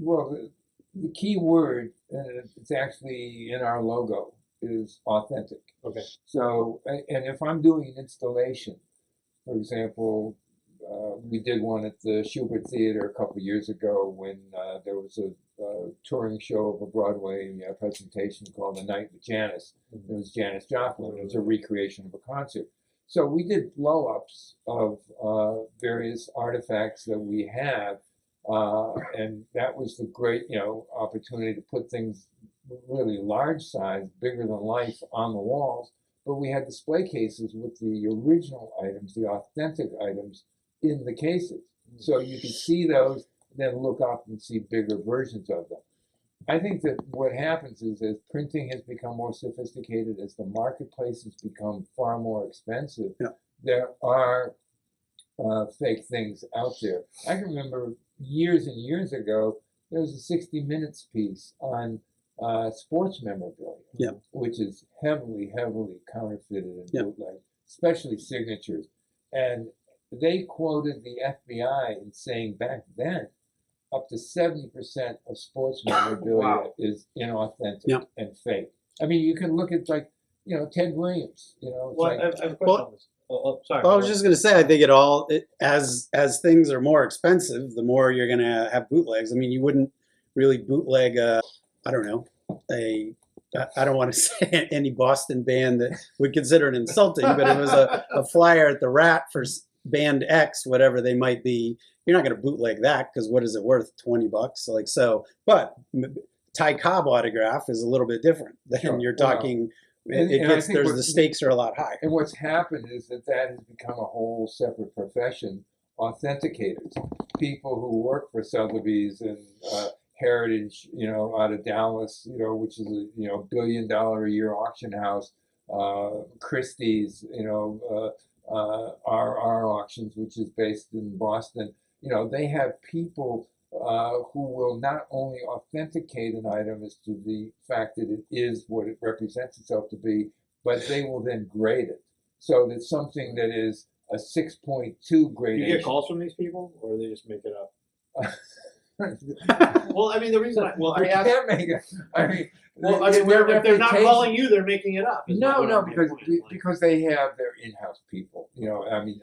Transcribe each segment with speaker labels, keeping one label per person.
Speaker 1: Well, the key word, it's actually in our logo, is authentic.
Speaker 2: Okay.
Speaker 1: So, and if I'm doing an installation, for example, we did one at the Schubert Theater a couple of years ago when there was a touring show of a Broadway presentation called The Night with Janis. It was Janis Joplin. It was a recreation of a concert. So we did blow-ups of various artifacts that we have, and that was the great, opportunity to put things really large size, bigger than life, on the walls. But we had display cases with the original items, the authentic items, in the cases. So you could see those, then look up and see bigger versions of them. I think that what happens is as printing has become more sophisticated, as the marketplace has become far more expensive, there are fake things out there. I can remember years and years ago, there was a 60 Minutes piece on sports memorabilia, which is heavily counterfeited and bootleg, especially signatures. And they quoted the FBI in saying back then, up to 70% of sports memorabilia is inauthentic and fake. I mean, you can look at Ted Williams.
Speaker 2: Well, I have a question on this. Sorry.
Speaker 3: Well, I was just going to say, I think as things are more expensive, the more you're going to have bootlegs. I mean, you wouldn't really bootleg I don't want to say any Boston band that would consider it insulting, but it was a flyer at the Rat for band X, whatever they might be. You're not going to bootleg that because what is it worth? $20? But Ty Cobb autograph is a little bit different. Then you're talking. The stakes are a lot higher.
Speaker 1: And what's happened is that has become a whole separate profession. Authenticators, people who work for Sotheby's and Heritage, out of Dallas, which is a $1 billion a year auction house. Christie's, our auctions, which is based in Boston. They have people who will not only authenticate an item as to the fact that it is what it represents itself to be, but they will then grade it. So that something that is a 6.2 gradation.
Speaker 2: You get calls from these people, or they just make it up? Well, I mean, the reason I asked.
Speaker 1: Can't make it. I mean,
Speaker 2: if they're not calling you, they're making it up.
Speaker 1: No, because they have their in-house people. I mean,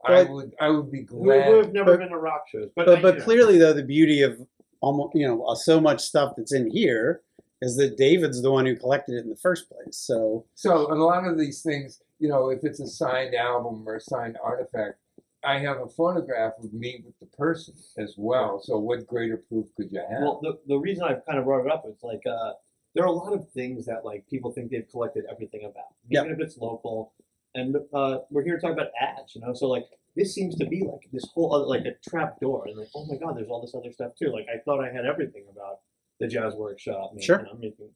Speaker 1: I would be glad.
Speaker 2: We've never been to rock shows,
Speaker 3: but clearly, though, the beauty of almost so much stuff that's in here is that David's the one who collected it in the first place. So
Speaker 1: a lot of these things, if it's a signed album or a signed artifact, I have a photograph of me with the person as well. So what greater proof could you have?
Speaker 2: Well, the reason I kind of brought it up is there are a lot of things that people think they've collected everything about, even if it's local. And we're here to talk about ads, So this seems to be this whole other, a trap door, and oh my God, there's all this other stuff too. I thought I had everything about the Jazz Workshop.
Speaker 3: Sure.
Speaker 2: And I'm making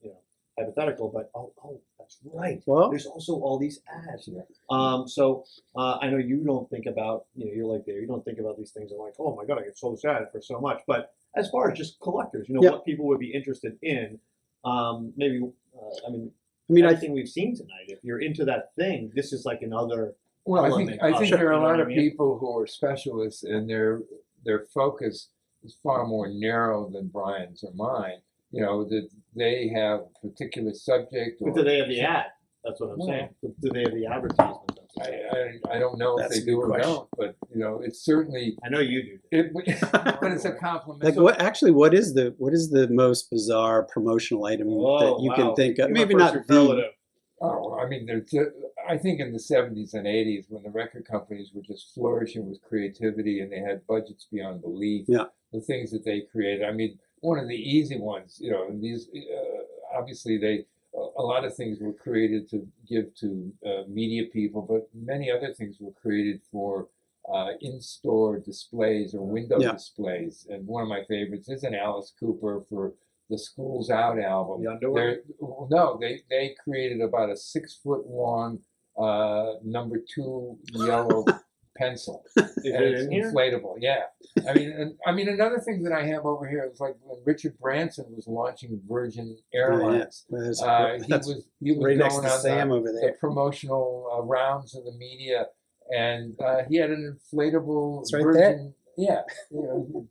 Speaker 2: hypothetical, but oh, that's right.
Speaker 3: Well,
Speaker 2: there's also all these ads here. So I know you don't think about you're there. You don't think about these things and oh my God, I get so sad for so much. But as far as just collectors, what people would be interested in, maybe I think we've seen tonight. If you're into that thing, this is another.
Speaker 1: Well, I think there are a lot of people who are specialists, and their focus is far more narrow than Brian's or mine. That they have a particular subject.
Speaker 2: But do they have the ad? That's what I'm saying. Do they have the advertisement?
Speaker 1: I don't know if they do or don't, but it's certainly.
Speaker 2: I know you do.
Speaker 1: But it's a compliment.
Speaker 3: What is the most bizarre promotional item that you can think of? Maybe not the.
Speaker 1: Oh, I mean, I think in the 70s and 80s, when the record companies were just flourishing with creativity and they had budgets beyond belief, the things that they created. I mean, one of the easy ones, these obviously a lot of things were created to give to media people, but many other things were created for in-store displays or window displays. And one of my favorites is an Alice Cooper for the School's Out album.
Speaker 2: The underwear?
Speaker 1: No, they created about a 6-foot long number 2 yellow pencil. It's inflatable, I mean, another thing that I have over here is when Richard Branson was launching Virgin Airlines.
Speaker 3: He was
Speaker 1: right
Speaker 3: next to Sam over there.
Speaker 1: The promotional rounds of the media, and he had an inflatable Virgin Yeah,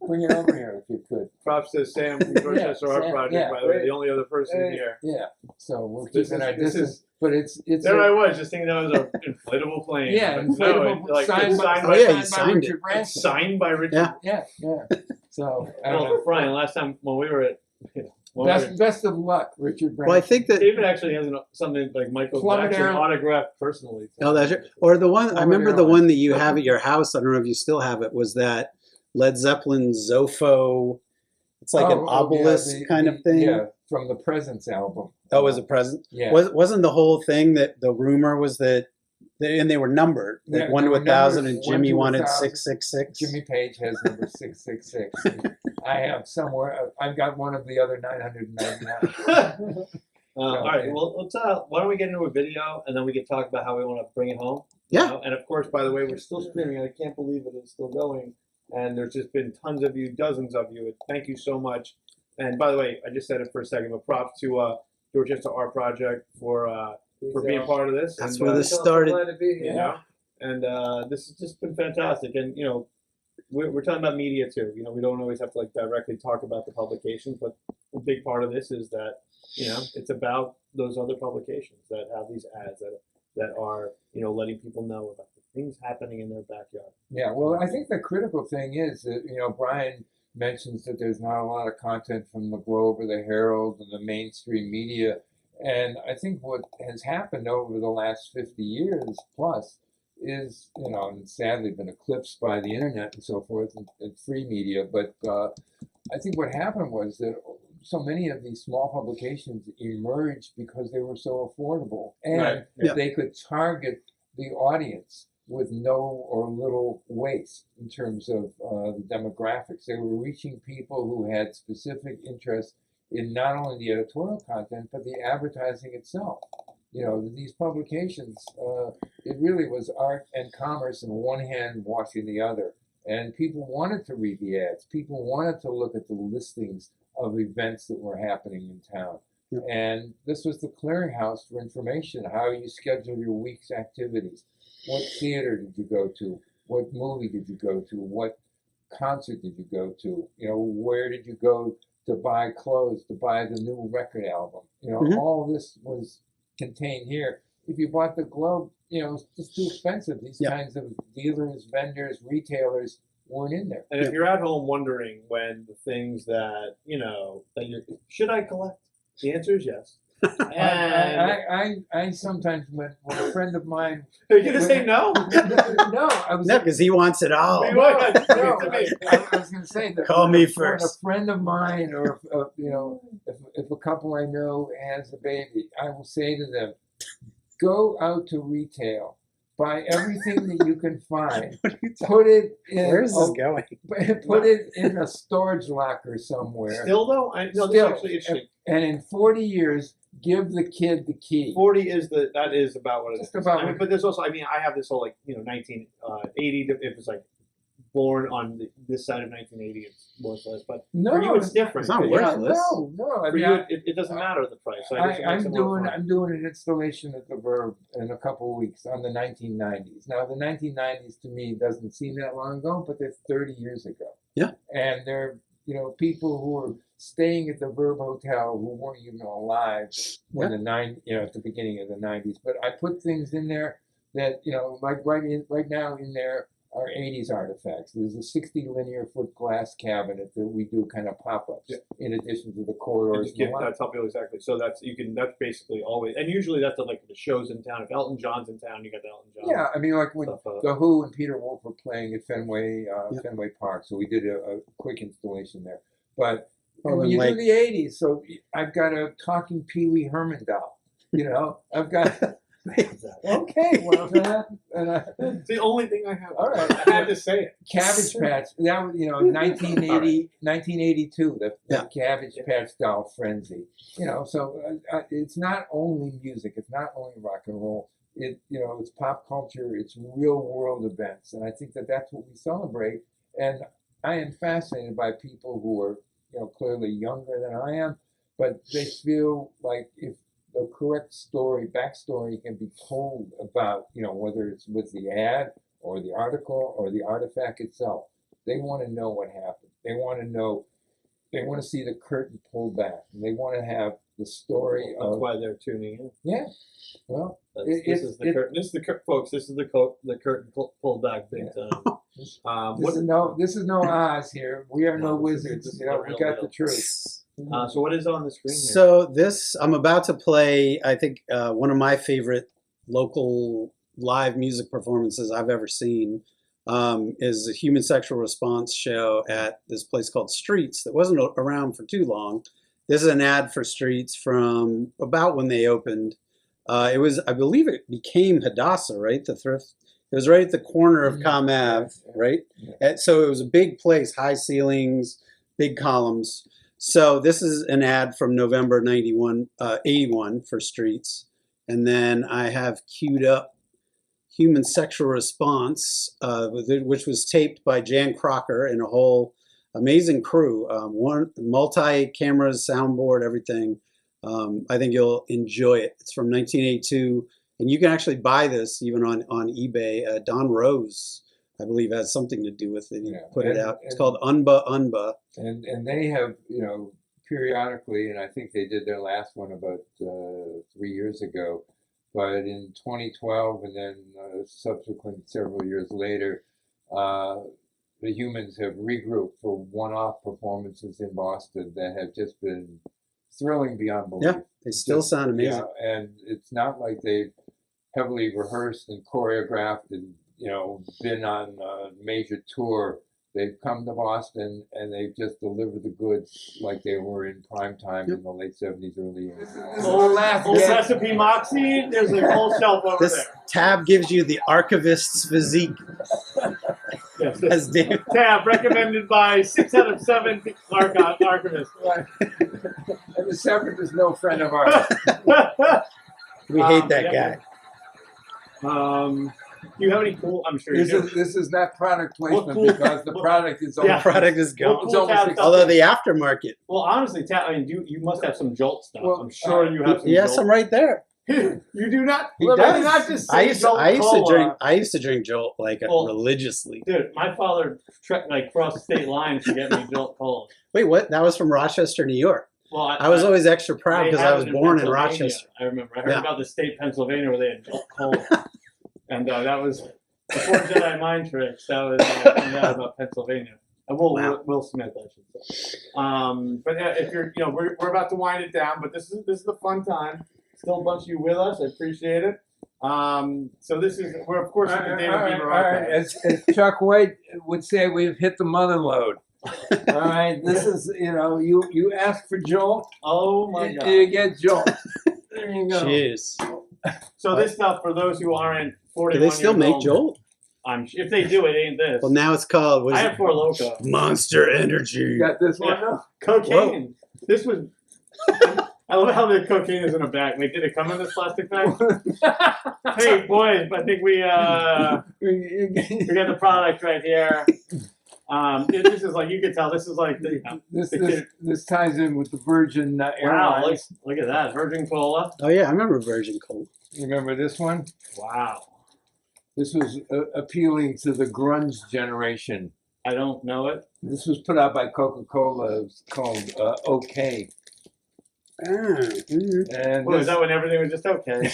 Speaker 1: bring it over here if you could.
Speaker 2: Props to Sam from Dorchester Art
Speaker 1: Sam,
Speaker 2: Project,
Speaker 1: yeah,
Speaker 2: by the way,
Speaker 1: great.
Speaker 2: the only other person here.
Speaker 1: Yeah, so we're
Speaker 2: This
Speaker 1: keeping
Speaker 2: is-
Speaker 1: our
Speaker 2: this
Speaker 1: distance,
Speaker 2: is-
Speaker 1: but it's
Speaker 2: There I was, just thinking that was an inflatable plane.
Speaker 1: yeah,
Speaker 2: but no,
Speaker 1: inflatable,
Speaker 2: it's like
Speaker 1: signed,
Speaker 2: it's
Speaker 1: by,
Speaker 2: signed
Speaker 3: Oh,
Speaker 2: by,
Speaker 3: yeah, you
Speaker 1: signed by
Speaker 3: signed
Speaker 1: Richard
Speaker 3: it.
Speaker 1: Branson.
Speaker 2: it's signed by Richard.
Speaker 3: Yeah.
Speaker 1: Yeah. So I don't
Speaker 2: Well,
Speaker 1: know.
Speaker 2: Brian, last time when we were at, when we were at-
Speaker 1: Best of luck, Richard Branson.
Speaker 3: Well, I think that.
Speaker 2: David actually has something like Michael
Speaker 1: Plummet
Speaker 2: Jackson
Speaker 1: Airline.
Speaker 2: autographed personally.
Speaker 3: Oh, that's right. Or the one I
Speaker 1: Plummet
Speaker 3: remember, the
Speaker 1: Airline.
Speaker 3: one that you have at your house. I don't know if you still have it. Was that Led Zeppelin Zopho? It's like an
Speaker 1: yeah,
Speaker 3: obelisk kind of thing.
Speaker 1: Yeah, from the Presence album.
Speaker 3: Oh, was it present?
Speaker 1: Yeah.
Speaker 3: Wasn't the whole thing that the rumor was that, and they were numbered, like
Speaker 1: Yeah,
Speaker 3: 1
Speaker 1: they
Speaker 3: to
Speaker 1: were
Speaker 3: 1,000,
Speaker 1: numbered
Speaker 3: and
Speaker 1: 1
Speaker 3: Jimmy
Speaker 1: to
Speaker 3: wanted
Speaker 1: 1,000.
Speaker 3: 666.
Speaker 1: Jimmy Page has number 666. I have somewhere. I've got one of the other 999.
Speaker 2: All right, well, let's. Why don't we get into a video and then we can talk about how we want to bring it home. you
Speaker 3: Yeah.
Speaker 2: know? And of course, by the way, we're still streaming. I can't believe it is still going. And there's just been tons of you, dozens of you. Thank you so much. And by the way, I just said it for a second, but props to Dorchester Art Project for being part of this.
Speaker 3: That's
Speaker 2: and,
Speaker 3: where this started.
Speaker 1: Glad to be here.
Speaker 2: You know, and this has just been fantastic. And we're talking about media too. We don't always have to like directly talk about the publications, but a big part of this is that it's about those other publications that have these ads that are letting people know about the things happening in their backyard.
Speaker 1: Yeah, well, I think the critical thing is that, Brian mentions that there's not a lot of content from the Globe or the Herald and the mainstream media. And I think what has happened over the last 50 years plus is, and sadly been eclipsed by the internet and so forth and free media. But I think what happened was that so many of these small publications emerged because they were so affordable and
Speaker 2: Right.
Speaker 3: Yeah.
Speaker 1: they could target the audience with no or little waste in terms of the demographics. They were reaching people who had specific interests in not only the editorial content, but the advertising itself. These publications, it really was art and commerce in one hand washing the other. And people wanted to read the ads. People wanted to look at the listings of events that were happening in town.
Speaker 3: Yep.
Speaker 1: And this was the clearinghouse for information, how you schedule your week's activities. What theater did you go to? What movie did you go to? What concert did you go to? Where did you go to buy clothes, to buy the new record album?
Speaker 3: Mhm.
Speaker 1: All this was contained here. If you bought the Globe, it's just too expensive. These
Speaker 3: Yeah.
Speaker 1: kinds of dealers, vendors, retailers weren't in there.
Speaker 2: And if you're at home wondering when the things that should I collect? The answer is yes. And
Speaker 1: I sometimes when a friend of mine.
Speaker 2: are you gonna say no?
Speaker 1: No, I was.
Speaker 3: No, because he wants it all.
Speaker 2: Wait,
Speaker 1: No,
Speaker 2: what?
Speaker 1: no,
Speaker 2: To me.
Speaker 1: I was going to say that.
Speaker 3: Call me
Speaker 1: when
Speaker 3: first.
Speaker 1: a friend of mine, or if a couple I know has a baby, I will say to them, go out to retail, buy everything that you can find,
Speaker 3: What are you talking-
Speaker 1: put it in.
Speaker 3: Where's this going?
Speaker 1: Put it in a storage locker somewhere.
Speaker 2: Still though, this is
Speaker 1: Still,
Speaker 2: actually interesting.
Speaker 1: And in 40 years, give the kid the key.
Speaker 2: 40 that is about what it is.
Speaker 1: Just about what-
Speaker 2: But there's also, I have this whole 1980. If it's like born on this side of 1980, it's worthless. But
Speaker 1: No,
Speaker 2: for you, it's different.
Speaker 3: It's not
Speaker 2: because,
Speaker 3: worthless.
Speaker 1: No. I
Speaker 2: For
Speaker 1: mean,
Speaker 2: you, it doesn't matter the price. So I guess it makes it more fun.
Speaker 1: I'm doing an installation at the Verb in a couple of weeks on the 1990s. Now, the 1990s to me doesn't seem that long ago, but they're 30 years ago.
Speaker 3: Yeah.
Speaker 1: And they're people who were staying at the Verb Hotel who weren't even alive when at the beginning of the 90s. But I put things in there that like right now in there are 80s artifacts. There's a 60 linear foot glass cabinet that we do kind of pop-ups
Speaker 2: Yeah.
Speaker 1: in addition to the
Speaker 2: And
Speaker 1: corridors.
Speaker 2: just that's helpful exactly. So that's basically always, and usually that's like the shows in town. If Elton John's in town, you got the Elton John.
Speaker 1: Yeah, I mean, like when
Speaker 2: stuff,
Speaker 1: The Who and Peter Wolf were playing at Fenway
Speaker 3: Yeah.
Speaker 1: Fenway Park, so we did a quick installation there. But
Speaker 3: Well,
Speaker 1: when
Speaker 3: then,
Speaker 1: you
Speaker 3: like-
Speaker 1: do the 80s, so I've got a talking Pee Wee Herman doll. I've got. Okay, well,
Speaker 2: It's the only thing I have.
Speaker 1: All right.
Speaker 2: I had to say it.
Speaker 1: Cabbage Patch. That was 1982. The
Speaker 3: Yeah.
Speaker 1: Cabbage Patch doll frenzy. So it's not only music. It's not only rock and roll. It's pop culture. It's real world events, and I think that's what we celebrate. And I am fascinated by people who are clearly younger than I am, but they feel like if the correct backstory can be told about, whether it's with the ad or the article or the artifact itself, They want to know what happened. They want to know. They want to see the curtain pulled back. And they want to have the story
Speaker 2: That's
Speaker 1: of.
Speaker 2: why they're tuning in.
Speaker 1: Yeah. Well,
Speaker 2: This is the curtain. This is the folks. This is the curtain pulled back big time.
Speaker 1: This is no Oz here. We are no
Speaker 2: this is
Speaker 1: wizards.
Speaker 2: the
Speaker 1: You know, we
Speaker 2: real
Speaker 1: got
Speaker 2: deal.
Speaker 1: the truth.
Speaker 2: So what is on the screen here?
Speaker 3: So this, I'm about to play, I think, one of my favorite local live music performances I've ever seen is a human sexual response show at this place called Streets that wasn't around for too long. This is an ad for Streets from about when they opened. It was, I believe it became Hadassah, right? The thrift. It was right at the corner of Com Ave, right?
Speaker 1: Yeah.
Speaker 3: And so it was a big place, high ceilings, big columns. So this is an ad from November 81 for Streets. And then I have queued up Human Sexual Response, which was taped by Jan Crocker and a whole amazing crew. One multi-cameras, soundboard, everything. I think you'll enjoy it. It's from 1982. And you can actually buy this even on eBay. Don Rose, I believe, has something to do with it. He put it out. It's called Unba.
Speaker 1: And they have, you know, periodically, and I think they did their last one about 3 years ago, but in 2012 and then subsequent several years later, the Humans have regrouped for one-off performances in Boston that have just been thrilling beyond belief.
Speaker 3: Yeah, they still sound amazing.
Speaker 1: Yeah, and it's not like they've heavily rehearsed and choreographed and, you know, been on a major tour. They've come to Boston and they've just delivered the goods like they were in prime time in the late 70s, early 80s.
Speaker 2: Old Recipe Moxie, there's a whole shelf over
Speaker 3: This
Speaker 2: there.
Speaker 3: tab gives you the archivist's physique.
Speaker 2: Yes,
Speaker 3: As David.
Speaker 2: tab recommended by 6 out of 7 archivists.
Speaker 1: And the seventh is no friend of ours.
Speaker 3: We hate that guy.
Speaker 2: Do you have any cool? I'm sure you do.
Speaker 1: This is not product placement
Speaker 2: cool-
Speaker 1: because the product is
Speaker 2: Yeah.
Speaker 3: The
Speaker 1: almost,
Speaker 3: product is
Speaker 2: What
Speaker 3: gone.
Speaker 2: cool
Speaker 1: It's almost
Speaker 2: tab
Speaker 1: like-
Speaker 2: stuff
Speaker 3: Although
Speaker 2: is-
Speaker 3: the aftermarket.
Speaker 2: Well, honestly, I mean, you must have some Jolt stuff.
Speaker 1: Well,
Speaker 2: I'm sure you have some.
Speaker 3: Yes,
Speaker 2: Jolt.
Speaker 3: I'm right there.
Speaker 2: You do not.
Speaker 3: He
Speaker 2: Look,
Speaker 3: does.
Speaker 2: I did not just say
Speaker 3: I used
Speaker 2: Jolt
Speaker 3: to
Speaker 2: Cola.
Speaker 3: drink Jolt like
Speaker 2: Well,
Speaker 3: religiously.
Speaker 2: Dude, my father crossed state lines to get me Jolt Cola.
Speaker 3: Wait, what? That was from Rochester, New York.
Speaker 2: Well,
Speaker 3: I was always extra proud
Speaker 2: they
Speaker 3: because
Speaker 2: had
Speaker 3: I was
Speaker 2: it
Speaker 3: born in
Speaker 2: Pennsylvania.
Speaker 3: Rochester.
Speaker 2: I remember. I heard
Speaker 3: Yeah.
Speaker 2: about the state Pennsylvania where they had Jolt Cola, and that was before Jedi mind tricks. That was about Pennsylvania.
Speaker 3: Wow.
Speaker 2: Will Smith, I should say. But if you're, you know, we're about to wind it down, but this is the fun time. Still a bunch of you with us. I appreciate it. So we're of course in the David Bieber archive.
Speaker 1: As Chuck White would say, we've hit the mother lode. All right, this is, you know, you ask for Jolt,
Speaker 2: Oh my God.
Speaker 1: you get Jolt. There you go.
Speaker 3: Jeez.
Speaker 2: So this stuff, for those who aren't 41
Speaker 3: Do they still
Speaker 2: years
Speaker 3: make
Speaker 2: old,
Speaker 3: Jolt?
Speaker 2: if they do, it ain't this.
Speaker 3: Well, now it's called, what
Speaker 2: I
Speaker 3: is
Speaker 2: have
Speaker 3: it?
Speaker 2: Four Loko.
Speaker 3: Monster Energy.
Speaker 1: You got this one
Speaker 2: Yeah.
Speaker 1: now?
Speaker 2: Cocaine. This was. I love how the cocaine is in a bag. Like, did it come in this plastic bag? Hey, boys, I think we got the product right here. This is like, you can tell, this is like
Speaker 1: This ties in with the Virgin
Speaker 2: wow,
Speaker 1: Airlines.
Speaker 2: look at that. Virgin Cola.
Speaker 3: Oh, yeah, I remember Virgin Cola.
Speaker 1: You remember this one?
Speaker 2: Wow.
Speaker 1: This was appealing to the grunge generation.
Speaker 2: I don't know it.
Speaker 1: This was put out by Coca-Cola. It's called OK. And
Speaker 2: Well, is
Speaker 1: this-
Speaker 2: that when everything was just okay?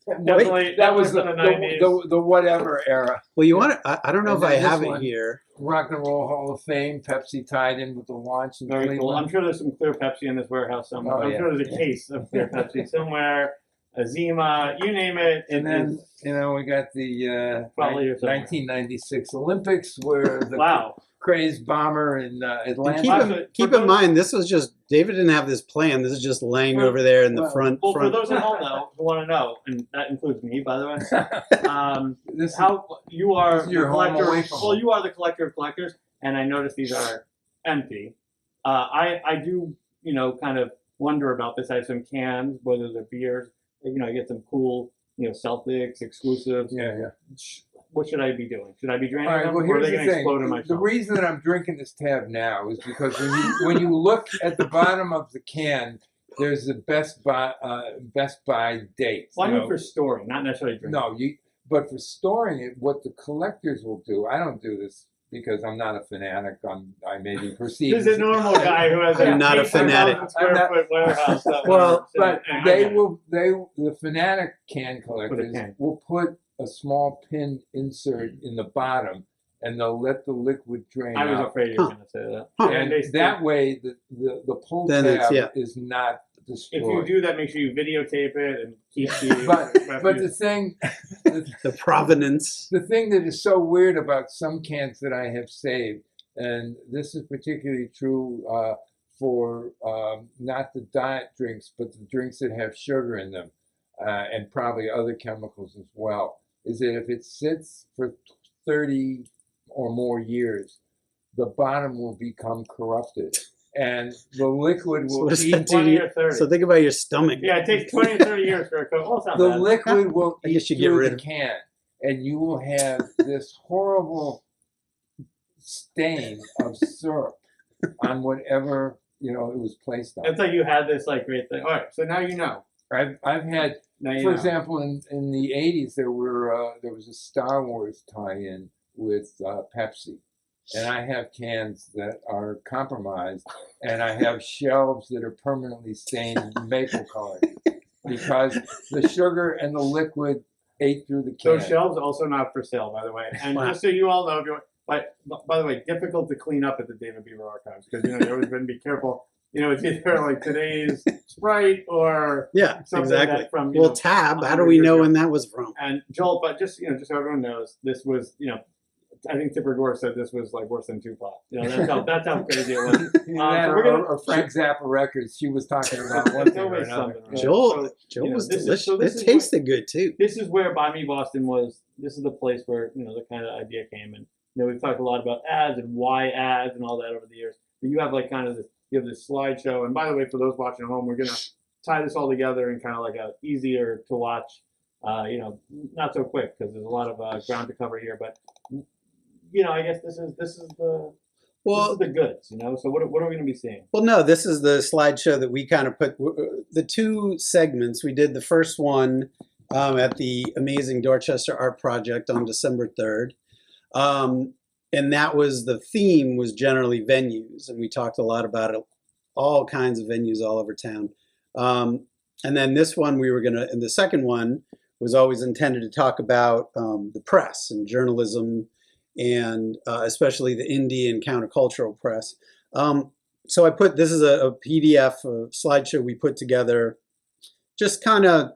Speaker 1: Wait,
Speaker 2: Definitely,
Speaker 1: that was
Speaker 2: in the 90s.
Speaker 1: the whatever era.
Speaker 3: Well, you want to, I don't know
Speaker 1: And
Speaker 3: if I
Speaker 1: then this
Speaker 3: have it
Speaker 1: one.
Speaker 3: here.
Speaker 1: Rock and Roll Hall of Fame. Pepsi tied in with the launch in
Speaker 2: Very cool. I'm
Speaker 1: Cleveland.
Speaker 2: sure there's some clear Pepsi in this warehouse somewhere.
Speaker 1: Oh,
Speaker 2: I'm
Speaker 1: yeah.
Speaker 2: sure there's a case of clear Pepsi somewhere. A Zima, you name it.
Speaker 1: And then, you know, we got the
Speaker 2: Probably here somewhere.
Speaker 1: 1996 Olympics where the
Speaker 2: Wow.
Speaker 1: crazed bomber in
Speaker 3: And
Speaker 1: Atlanta.
Speaker 3: keep in mind, this was just, David didn't have this plan. This is just laying over there in the front.
Speaker 2: Well, for those at home, though, who want to know, and that includes me, by the way,
Speaker 1: This is-
Speaker 2: how you are
Speaker 1: this is your
Speaker 2: the
Speaker 1: home
Speaker 2: collector.
Speaker 1: away from
Speaker 2: Well,
Speaker 1: home.
Speaker 2: you are the collector of collectors, and I noticed these are empty. I do, you know, kind of wonder about this. I have some cans, whether they're beers. You know, I get some cool, you know, Celtics exclusives.
Speaker 1: yeah.
Speaker 2: What should I be doing? Should I be draining
Speaker 1: All right.
Speaker 2: them,
Speaker 1: Well,
Speaker 2: or are
Speaker 1: here's
Speaker 2: they
Speaker 1: the
Speaker 2: going to explode in
Speaker 1: thing.
Speaker 2: my
Speaker 1: The
Speaker 2: shelf?
Speaker 1: reason that I'm drinking this tab now is because when you look at the bottom of the can, there's a Best Buy date.
Speaker 2: Well, I
Speaker 1: you
Speaker 2: mean
Speaker 1: know.
Speaker 2: for storing, not necessarily drinking.
Speaker 1: No, but for storing it, what the collectors will do, I don't do this because I'm not a fanatic. I may be perceived.
Speaker 2: This is a normal guy who has
Speaker 3: I'm not a
Speaker 2: 8,000
Speaker 3: fanatic.
Speaker 2: square
Speaker 1: I'm not-
Speaker 2: foot warehouse.
Speaker 3: Well,
Speaker 1: But
Speaker 2: I
Speaker 1: they
Speaker 2: get it.
Speaker 1: will. The fanatic can collectors
Speaker 2: can.
Speaker 1: will put a small pin insert in the bottom, and they'll let the liquid drain
Speaker 2: I was
Speaker 1: out.
Speaker 2: afraid you were
Speaker 3: Huh.
Speaker 2: going to say that.
Speaker 3: Huh.
Speaker 1: And
Speaker 2: they
Speaker 1: that way, the pull
Speaker 3: Then it's-
Speaker 1: tab
Speaker 3: yeah.
Speaker 1: is not
Speaker 2: if
Speaker 1: destroyed.
Speaker 2: you do that, make sure you videotape it and keep the.
Speaker 1: But the thing,
Speaker 3: The provenance.
Speaker 1: the thing that is so weird about some cans that I have saved, and this is particularly true for not the diet drinks, but the drinks that have sugar in them, and probably other chemicals as well, is that if it sits for 30 or more years, the bottom will become corrupted, and the liquid
Speaker 3: So
Speaker 1: will
Speaker 3: what does
Speaker 1: eat.
Speaker 3: that do to
Speaker 2: 20
Speaker 3: you?
Speaker 2: or 30.
Speaker 3: So think about your stomach.
Speaker 2: Yeah, it takes 20 or 30 years for a coat. Well, it's not
Speaker 1: The
Speaker 2: bad.
Speaker 1: liquid will
Speaker 3: I
Speaker 1: eat
Speaker 3: guess you get
Speaker 1: through
Speaker 3: rid
Speaker 1: the
Speaker 3: of-
Speaker 1: can, and you will have this horrible stain of syrup on whatever it was placed on.
Speaker 2: It's like you had this like great thing. All right, so now you know.
Speaker 1: I've had,
Speaker 2: Now you
Speaker 1: for
Speaker 2: know.
Speaker 1: example, in the '80s there was a Star Wars tie-in with Pepsi, and I have cans that are compromised, and I have shelves that are permanently stained maple colored because the sugar and the liquid ate through the can.
Speaker 2: Those shelves also not for sale, by the way. And
Speaker 3: Wow.
Speaker 2: just so you all know, if you by the way, difficult to clean up at the David Bieber archives because you always got to be careful. It's either like today's Sprite or
Speaker 3: Yeah,
Speaker 2: something
Speaker 3: exactly.
Speaker 2: that from
Speaker 3: Well, tab. How do
Speaker 2: 100
Speaker 3: we
Speaker 2: years
Speaker 3: know
Speaker 2: ago.
Speaker 3: when that was from?
Speaker 2: And Joel, but just just so everyone knows, this was I think Tipper Gore said this was like worse than Tupac. That's how crazy it was.
Speaker 1: That
Speaker 2: so we're gonna-
Speaker 1: or Frank Zappa records. She was talking about one
Speaker 2: There's
Speaker 1: thing or
Speaker 2: always
Speaker 1: another.
Speaker 2: something, right?
Speaker 3: Joel,
Speaker 2: So,
Speaker 3: Joel was
Speaker 2: this is-
Speaker 3: delicious.
Speaker 2: so this
Speaker 3: It
Speaker 2: is
Speaker 3: tasted good too.
Speaker 2: This is where Buy Me Boston was. This is the place where the kind of idea came, and we've talked a lot about ads and why ads and all that over the years. But you have like kind of this slideshow. And by the way, for those watching at home, we're gonna tie this all together in kind of like a easier to watch. Not so quick because there's a lot of ground to cover here. But I guess this is the goods. So what are we going to be seeing?
Speaker 3: Well, no, this is the slideshow that we kind of put the two segments. We did the first one at the amazing Dorchester Art Project on December 3rd. And that was the theme was generally venues. And we talked a lot about it, all kinds of venues all over town. And then this one and the second one was always intended to talk about the press and journalism and especially the indie and countercultural press. So this is a PDF slideshow we put together, just kind of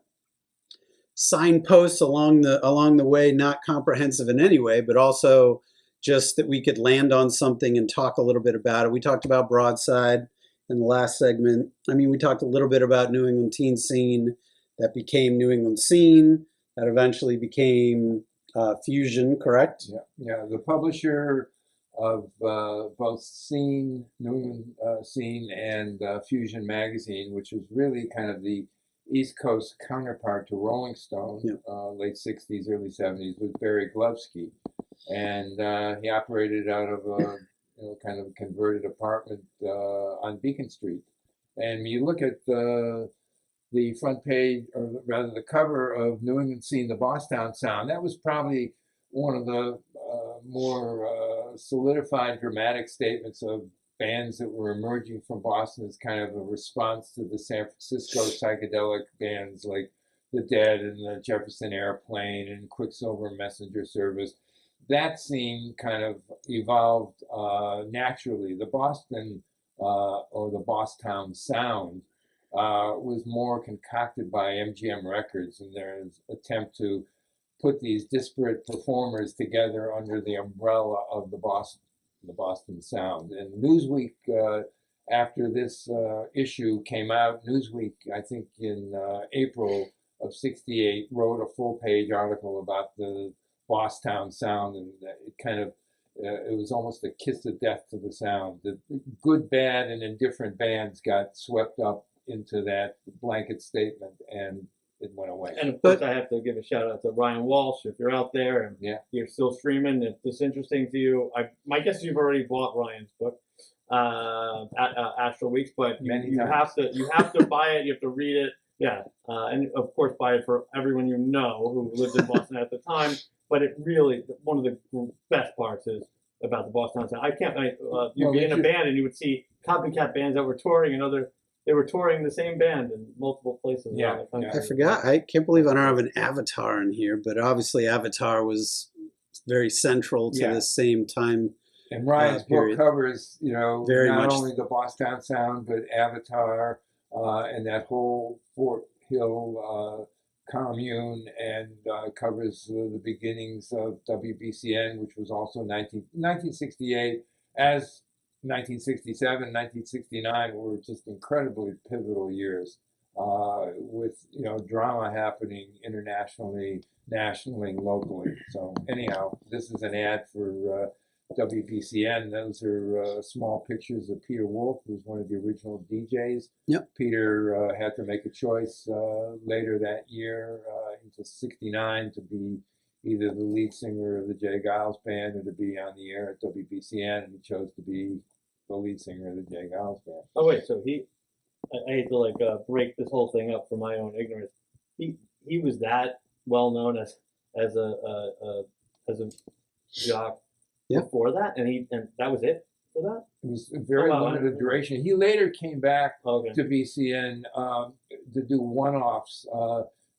Speaker 3: signposts along the way, not comprehensive in any way, but also just that we could land on something and talk a little bit about it. We talked about Broadside in the last segment. We talked a little bit about New England teen scene that became New England scene, that eventually became Fusion, correct?
Speaker 1: Yeah. The publisher of both Scene, New England Scene, and Fusion magazine, which was really kind of the East Coast counterpart to Rolling Stone, late '60s, early '70s, was Barry Glovsky, and he operated out of a kind of a converted apartment on Beacon Street. And when you look at the front page, or rather the cover of New England Scene, the Boston Sound, that was probably one of the more solidified dramatic statements of bands that were emerging from Boston as kind of a response to the San Francisco psychedelic bands like the Dead and the Jefferson Airplane and Quicksilver Messenger Service. That scene kind of evolved naturally. The Boston or the Boston Sound was more concocted by MGM Records and their attempt to put these disparate performers together under the umbrella of the Boston Sound. And Newsweek, after this issue came out, Newsweek, I think in April of '68, wrote a full-page article about the Boston Sound, and it kind of it was almost a kiss of death to the sound. The good, bad, and indifferent bands got swept up into that blanket statement, and it went away.
Speaker 2: And of course, I have to give a shout out to Ryan Walsh. If you're out there and you're still streaming, if this is interesting to you, my guess is you've already bought Ryan's book, Astral Weeks, but you have to buy it. You have to read it. Yeah, and of course, buy it for everyone who lived in Boston at the time. But it really, one of the best parts is about the Boston sound. I can't. You'd
Speaker 1: Well,
Speaker 2: be
Speaker 1: they
Speaker 2: in a
Speaker 1: just-
Speaker 2: band and you would see copycat bands that were touring another. They were touring the same band in multiple places.
Speaker 1: Yeah,
Speaker 2: around the country.
Speaker 3: I forgot. I can't believe I don't have an Avatar in here, but obviously Avatar was very central to
Speaker 1: Yeah.
Speaker 3: this same time.
Speaker 1: And Ryan's book
Speaker 3: period.
Speaker 1: covers, you know,
Speaker 3: Very
Speaker 1: not
Speaker 3: much.
Speaker 1: only the Boston sound, but Avatar and that whole Fort Hill commune, and covers the beginnings of WBCN, which was also 1968, as 1967, 1969 were just incredibly pivotal years, with, you know, drama happening internationally, nationally, locally. So anyhow, this is an ad for WBCN. Those are small pictures of Peter Wolf, who's one of the original DJs.
Speaker 3: Yep.
Speaker 1: Peter had to make a choice later that year, into '69, to be either the lead singer of the Jay Giles Band or to be on the air at WBCN, and he chose to be the lead singer of the Jay Giles Band.
Speaker 2: Oh wait, so I hate to like break this whole thing up for my own ignorance. He was that well known as a jock
Speaker 3: Yeah.
Speaker 2: before that, and that was it for that.
Speaker 1: It was a very
Speaker 2: Oh, wow.
Speaker 1: limited duration. He later came back
Speaker 2: Okay.
Speaker 1: to BCN to do one-offs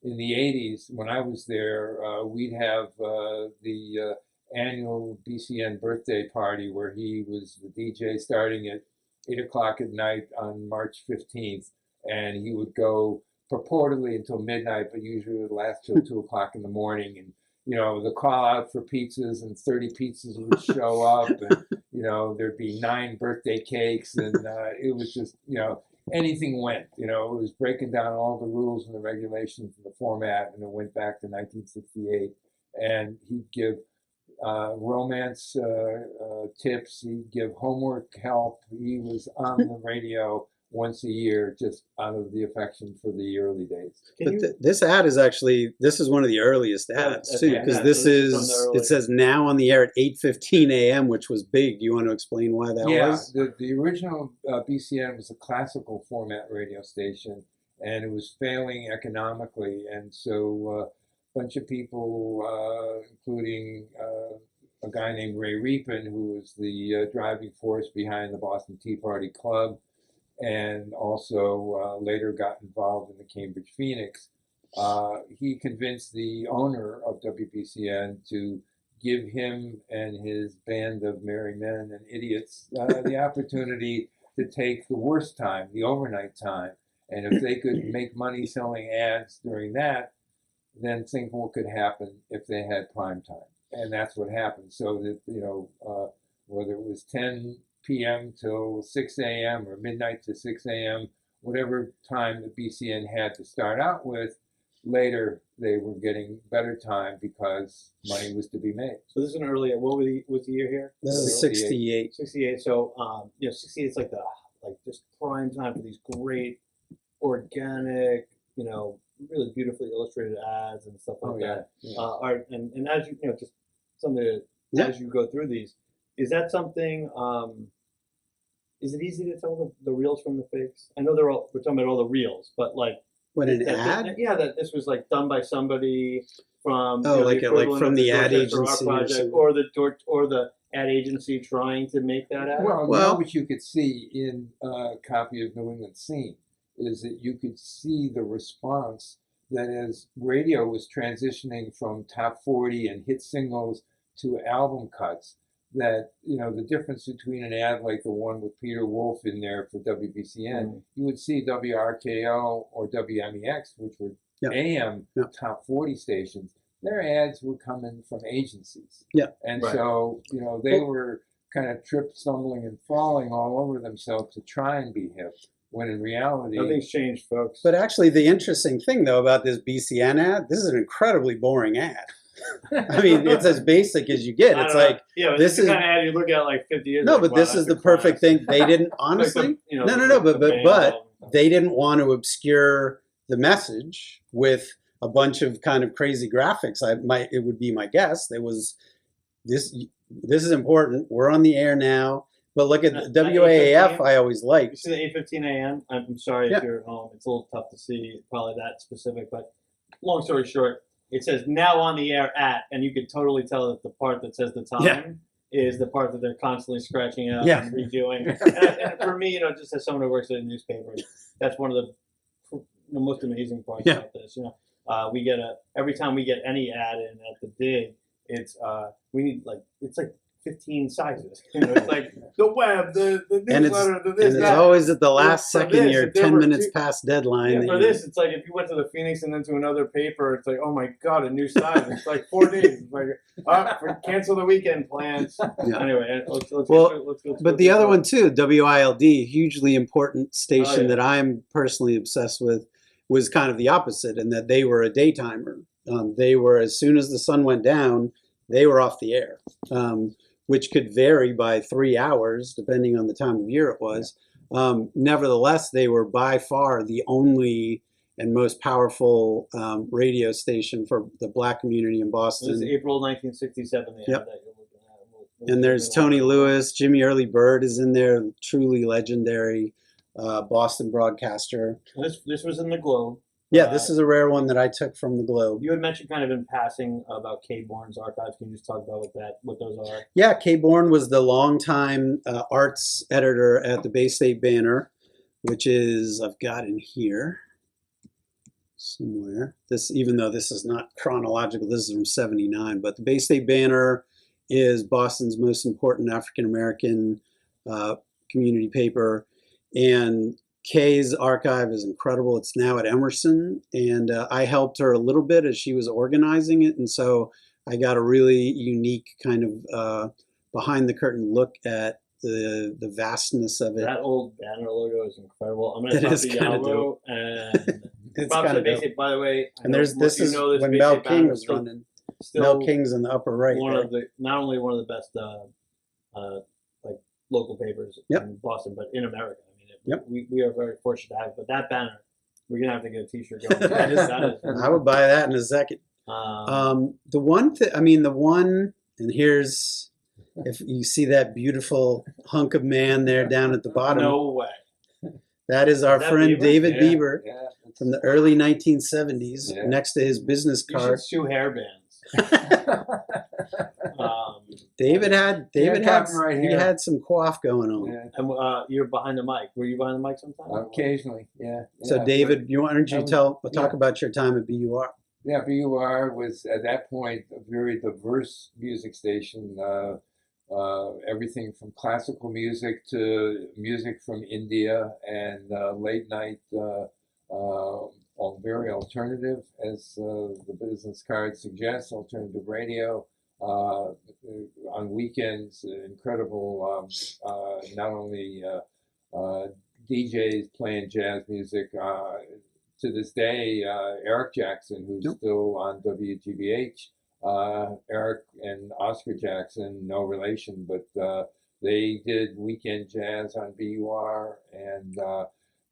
Speaker 1: in the '80s. When I was there, we'd have the annual BCN birthday party where he was the DJ starting at 8 o'clock at night on March 15th, and he would go purportedly until midnight, but usually it would last till 2 o'clock in the morning. And you know, the call out for pizzas, and 30 pizzas would show up, and you know, there'd be 9 birthday cakes, and it was just, you know, anything went. You know, it was breaking down all the rules and the regulations and the format, and it went back to 1968. And he'd give romance tips, he'd give homework help. He was on the radio once a year, just out of the affection for the early days.
Speaker 2: Can
Speaker 3: But this ad is actually, this is one of the earliest ads too,
Speaker 2: okay,
Speaker 3: because
Speaker 2: yeah,
Speaker 3: this
Speaker 2: so this is from
Speaker 3: is,
Speaker 2: the early-
Speaker 3: it says now on the air at 8:15 a.m., which was big. Do you want to explain why that
Speaker 1: Yeah,
Speaker 3: was?
Speaker 1: the original BCN was a classical format radio station, and it was failing economically, and so a bunch of people, including a guy named Ray Reapin, who was the driving force behind the Boston Tea Party Club, and also later got involved in the Cambridge Phoenix. He convinced the owner of WBCN to give him and his band of merry men and idiots the opportunity to take the worst time, the overnight time. And if they could make money selling ads during that, then think what could happen if they had prime time. And that's what happened. So that, you know, whether it was 10 p.m. till 6 a.m. or midnight to 6 a.m., whatever time the BCN had to start out with, later they were getting better time because money was to be made.
Speaker 2: So this is an early. What was the year here?
Speaker 3: This is
Speaker 1: 68.
Speaker 3: 68.
Speaker 2: 68. So you know, 68 is like just prime time for these great organic, you know, really beautifully illustrated ads and stuff like that. Art and as you know, just something that
Speaker 3: Yeah.
Speaker 2: as you go through these, is that something? Is it easy to tell the reals from the fakes? I know we're talking about all the reals, but like
Speaker 3: What, an
Speaker 2: that-
Speaker 3: ad?
Speaker 2: yeah, that this was like done by somebody from
Speaker 3: Oh,
Speaker 2: you know,
Speaker 3: like
Speaker 2: the
Speaker 3: from
Speaker 2: equivalent of
Speaker 3: the ad
Speaker 2: Dorchester Art
Speaker 3: agency or
Speaker 2: Project,
Speaker 3: something.
Speaker 2: or the ad agency trying to make that ad.
Speaker 1: Well, you
Speaker 3: Well-
Speaker 1: know what you could see in a copy of New England Scene is that you could see the response that as radio was transitioning from top 40 and hit singles to album cuts, that, you know, the difference between an ad like the one with Peter Wolf in there for WBCN, you would see WRKO or WMEX, which were
Speaker 3: Yeah.
Speaker 1: AM
Speaker 3: Yeah.
Speaker 1: top 40 stations. Their ads were coming from agencies.
Speaker 3: Yeah.
Speaker 1: And
Speaker 2: Right.
Speaker 1: so, you know, they were kind of stumbling and falling all over themselves to try and be hip, when in reality,
Speaker 2: Nothing's changed, folks.
Speaker 3: But actually, the interesting thing though about this BCN ad, this is an incredibly boring ad. I mean, it's as basic as you get.
Speaker 2: I
Speaker 3: It's
Speaker 2: don't know.
Speaker 3: like,
Speaker 2: yeah,
Speaker 3: this
Speaker 2: this is
Speaker 3: is-
Speaker 2: the kind of ad you look at like 50 years.
Speaker 3: no,
Speaker 2: ago,
Speaker 3: but
Speaker 2: wow,
Speaker 3: this
Speaker 2: that's
Speaker 3: is
Speaker 2: a
Speaker 3: the perfect
Speaker 2: classic.
Speaker 3: thing. They didn't
Speaker 2: Like
Speaker 3: honestly.
Speaker 2: the, you know,
Speaker 3: No,
Speaker 2: the
Speaker 3: but
Speaker 2: band album.
Speaker 3: they didn't want to obscure the message with a bunch of kind of crazy graphics. It would be my guess. There was this. This is important. We're on the air now. But look at
Speaker 2: At
Speaker 3: WAAF.
Speaker 2: 8:15?
Speaker 3: I always
Speaker 2: You
Speaker 3: liked.
Speaker 2: see the 8:15 a.m. I'm sorry
Speaker 3: Yeah.
Speaker 2: if you're at home. It's a little tough to see, probably that specific. But long story short, it says now on the air at, and you can totally tell that the part that says the time
Speaker 3: Yeah.
Speaker 2: is the part that they're constantly scratching out
Speaker 3: Yeah.
Speaker 2: and redoing. And for me, just as someone who works at a newspaper, that's one of the most amazing parts
Speaker 3: Yeah.
Speaker 2: about this. We get every time we get any ad in at the Dig, it's we need it's like 15 sizes. It's like the web, the newsletter, the this,
Speaker 3: and it's
Speaker 2: that.
Speaker 3: always at the last
Speaker 2: For
Speaker 3: second.
Speaker 2: this,
Speaker 3: You're
Speaker 2: if there
Speaker 3: 10
Speaker 2: were
Speaker 3: minutes
Speaker 2: two-
Speaker 3: past deadline.
Speaker 2: Yeah,
Speaker 3: that
Speaker 2: for
Speaker 3: you-
Speaker 2: this, it's like if you went to the Phoenix and then to another paper, it's like, oh my god, a new size. It's like 4 days. It's like, cancel the weekend plans.
Speaker 3: Yeah.
Speaker 2: Anyway, let's go.
Speaker 3: But the other one too, WILD, hugely important station
Speaker 2: Oh, yeah.
Speaker 3: that I'm personally obsessed with, was kind of the opposite in that they were a daytimer. They were, as soon as the sun went down, they were off the air, which could vary by 3 hours depending on the time of year it was. Nevertheless, they were by far the only and most powerful radio station for the Black community in
Speaker 2: It
Speaker 3: Boston.
Speaker 2: was April 1967. They
Speaker 3: Yep.
Speaker 2: had that you're looking at.
Speaker 3: And there's Tony Lewis, Jimmy Early Bird is in there, truly legendary Boston broadcaster.
Speaker 2: This was in the Globe.
Speaker 3: Yeah, this is a rare one that I took from the Globe.
Speaker 2: You had mentioned kind of in passing about Kay Bourne's archives. Can you just talk about what those are?
Speaker 3: Yeah, Kay Bourne was the longtime arts editor at the Bay State Banner, which is, I've got in here somewhere. This, even though this is not chronological, this is from '79, but the Bay State Banner is Boston's most important African American community paper, and Kay's archive is incredible. It's now at Emerson, and I helped her a little bit as she was organizing it, and so I got a really unique kind of behind the curtain look at the vastness of it.
Speaker 2: That old banner logo is incredible. I'm going
Speaker 3: It
Speaker 2: to
Speaker 3: is
Speaker 2: talk to
Speaker 3: kinda
Speaker 2: Yalvo and
Speaker 3: It's
Speaker 2: Bob
Speaker 3: kind
Speaker 2: said
Speaker 3: of
Speaker 2: Bay
Speaker 3: dope.
Speaker 2: State, by the way.
Speaker 3: And there's this is when
Speaker 2: Bay
Speaker 3: Mel
Speaker 2: State
Speaker 3: King
Speaker 2: banner
Speaker 3: was
Speaker 2: still-
Speaker 3: running.
Speaker 2: Still
Speaker 3: Mel King's in the upper right.
Speaker 2: one
Speaker 3: there.
Speaker 2: of the not only one of the best like local papers
Speaker 3: Yep.
Speaker 2: in Boston, but in America. I mean,
Speaker 3: Yep.
Speaker 2: we are very fortunate to have it. But that banner, we're gonna have to get a T-shirt going.
Speaker 3: That is-
Speaker 2: That is,
Speaker 3: I would buy that in a second. The one thing, and here's, if you see that beautiful hunk of man there down at the bottom,
Speaker 2: no way.
Speaker 3: that is our
Speaker 2: Is that
Speaker 3: friend
Speaker 2: Bieber?
Speaker 3: David
Speaker 1: Yeah,
Speaker 3: Bieber
Speaker 1: yeah.
Speaker 3: from the early 1970s,
Speaker 1: Yeah.
Speaker 3: next to his business
Speaker 2: You
Speaker 3: card.
Speaker 2: should sue hair bands.
Speaker 3: David had
Speaker 1: copyright
Speaker 3: he
Speaker 1: hair.
Speaker 3: had some quaff going on.
Speaker 1: Yeah.
Speaker 2: And you're behind the mic. Were you behind the mic sometime?
Speaker 1: Occasionally, yeah.
Speaker 3: So
Speaker 1: yeah,
Speaker 3: David, why don't you
Speaker 1: that was-
Speaker 3: talk
Speaker 1: yeah.
Speaker 3: about your time at BUR?
Speaker 1: Yeah, BUR was at that point a very diverse music station. Everything from classical music to music from India and late night, very alternative, as the business card suggests, alternative radio. On weekends, incredible, not only DJs playing jazz music. To this day, Eric Jackson, who's
Speaker 3: Yep.
Speaker 1: still on WGBH, Eric and Oscar Jackson, no relation, but they did weekend jazz on BUR, and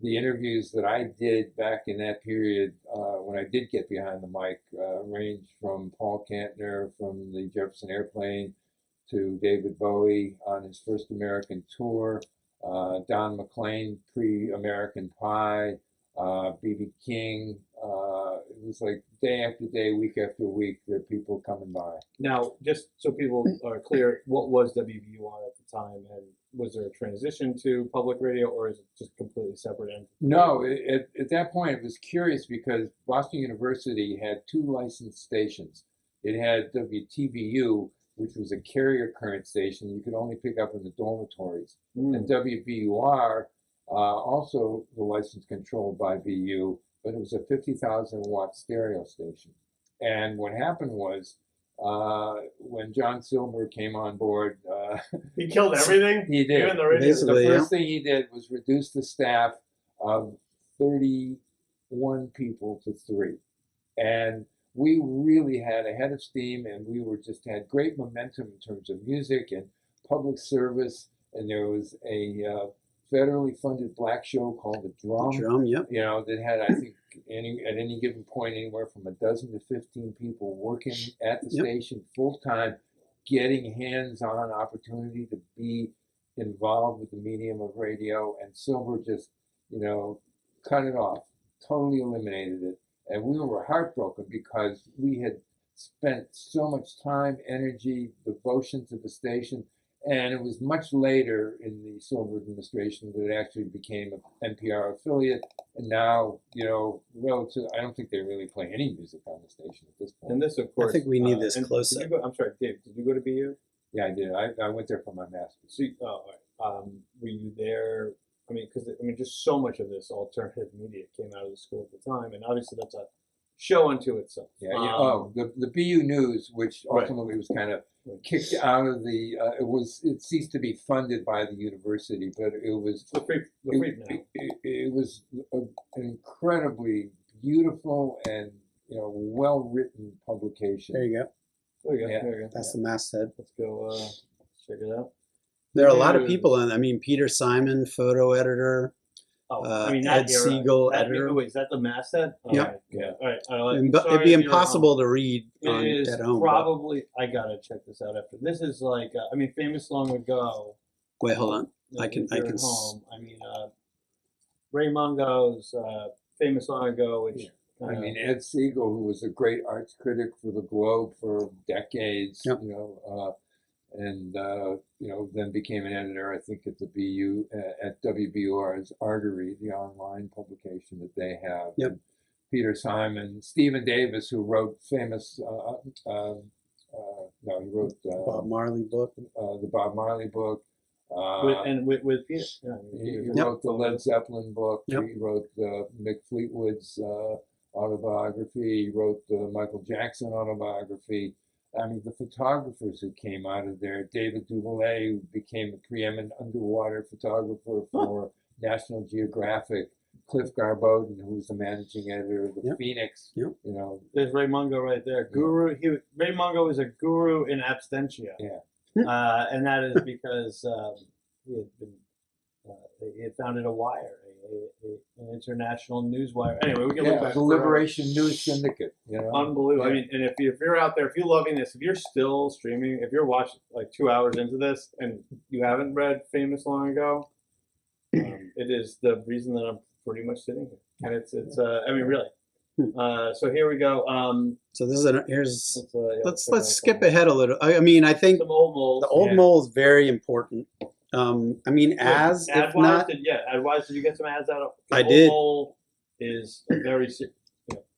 Speaker 1: the interviews that I did back in that period, when I did get behind the mic, ranged from Paul Kantner from the Jefferson Airplane to David Bowie on his first American tour, Don McLean pre-American Pie, B.B. King. It was like day after day, week after week, there are people coming by.
Speaker 2: Now, just so people are clear, what was WBUR at the time, and was there a transition to public radio, or is it just completely separate entity?
Speaker 1: No, at that point, it was curious because Boston University had 2 licensed stations. It had WTBU, which was a carrier current station you could only pick up in the dormitories, and WBUR, also the license controlled by BU, but it was a 50,000 watt stereo station. And what happened was, when John Silver came on board,
Speaker 2: He killed everything.
Speaker 1: he did.
Speaker 2: Even the radio.
Speaker 3: Basically.
Speaker 1: The first thing he did was reduce the staff of 31 people to 3. And we really had a head of steam, and we had great momentum in terms of music and public service. And there was a federally funded black show called The Drum.
Speaker 3: Drum, yep.
Speaker 1: You know, that had, I think, at any given point, anywhere from a dozen to 15 people working at the
Speaker 3: Yep.
Speaker 1: station full time, getting hands-on opportunity to be involved with the medium of radio. And Silver just, cut it off, totally eliminated it. And we were heartbroken because we had spent so much time, energy, devotion to the station. And it was much later in the Silver administration that it actually became an NPR affiliate. And now, relative, I don't think they really play any music on the station at this point.
Speaker 2: And this, of course,
Speaker 3: I think we need this
Speaker 2: and
Speaker 3: close
Speaker 2: did
Speaker 3: up.
Speaker 2: you go, I'm sorry, Dave. Did you go to BU?
Speaker 1: Yeah, I did. I went there for my master's.
Speaker 2: So, all right. Were you there? I mean, because just so much of this alternative media came out of the school at the time, and obviously that's a show unto itself.
Speaker 1: Yeah. The BU News, which
Speaker 2: Right.
Speaker 1: ultimately was kind of kicked out of the. It ceased to be funded by the university, but it was.
Speaker 2: The free now.
Speaker 1: It was an incredibly beautiful and well written publication.
Speaker 3: There you go.
Speaker 2: There you go.
Speaker 1: Yeah.
Speaker 2: There you go.
Speaker 3: That's the masthead.
Speaker 2: Let's go check it out.
Speaker 3: There are a lot of
Speaker 2: News.
Speaker 3: people in. I mean, Peter Simon, photo editor.
Speaker 2: Oh,
Speaker 3: Ed
Speaker 2: that era.
Speaker 3: Siegel,
Speaker 2: That,
Speaker 3: editor.
Speaker 2: Wait, is that the masthead? All
Speaker 3: Yep.
Speaker 2: right, yeah. All right.
Speaker 3: It'd be impossible to read
Speaker 2: It
Speaker 3: on,
Speaker 2: is
Speaker 3: at home. but-
Speaker 2: probably. I gotta check this out after. This is like. Famous long ago.
Speaker 3: Wait, hold on. I
Speaker 2: if
Speaker 3: can-
Speaker 2: you're at home. Ray Mungo's famous long ago, which.
Speaker 1: Ed Siegel, who was a great arts critic for the Globe for decades,
Speaker 3: Yep.
Speaker 1: then became an editor, I think, at the BU, at WBUR's Artery, the online publication that they have.
Speaker 3: Yep.
Speaker 1: And Peter Simon, Stephen Davis, who wrote famous, he wrote
Speaker 3: Bob Marley book.
Speaker 1: the Bob Marley book.
Speaker 2: with Peter. Yeah,
Speaker 1: He wrote the Led Zeppelin book.
Speaker 3: Yep.
Speaker 1: He wrote Mick Fleetwood's autobiography. He wrote the Michael Jackson autobiography. I mean, the photographers who came out of there, David Duvalier, who became a preeminent underwater photographer for National Geographic, Cliff Garbodin, who was the managing editor of the
Speaker 3: Yep.
Speaker 1: Phoenix.
Speaker 3: Yep.
Speaker 2: There's Ray Mungo right there. Guru. Ray Mungo is a guru in absentia.
Speaker 1: Yeah.
Speaker 2: And that is because he had been. He had founded a wire, an international news wire. Anyway, we can look back.
Speaker 1: The Liberation News Syndicate.
Speaker 2: Unbelievable.
Speaker 1: Yeah.
Speaker 2: I mean, and if you're out there, if you're loving this, if you're still streaming, if you're watching like 2 hours into this and you haven't read Famous long ago, it is the reason that I'm pretty much sitting here. And it's really. So here we go.
Speaker 3: So this is let's
Speaker 2: check out
Speaker 3: skip
Speaker 2: some-
Speaker 3: ahead a little. I mean, I think
Speaker 2: Some old molds.
Speaker 3: the old mole is very important. Adwise,
Speaker 2: did you get some ads out of? The
Speaker 3: I
Speaker 2: old
Speaker 3: did.
Speaker 2: Mole is a very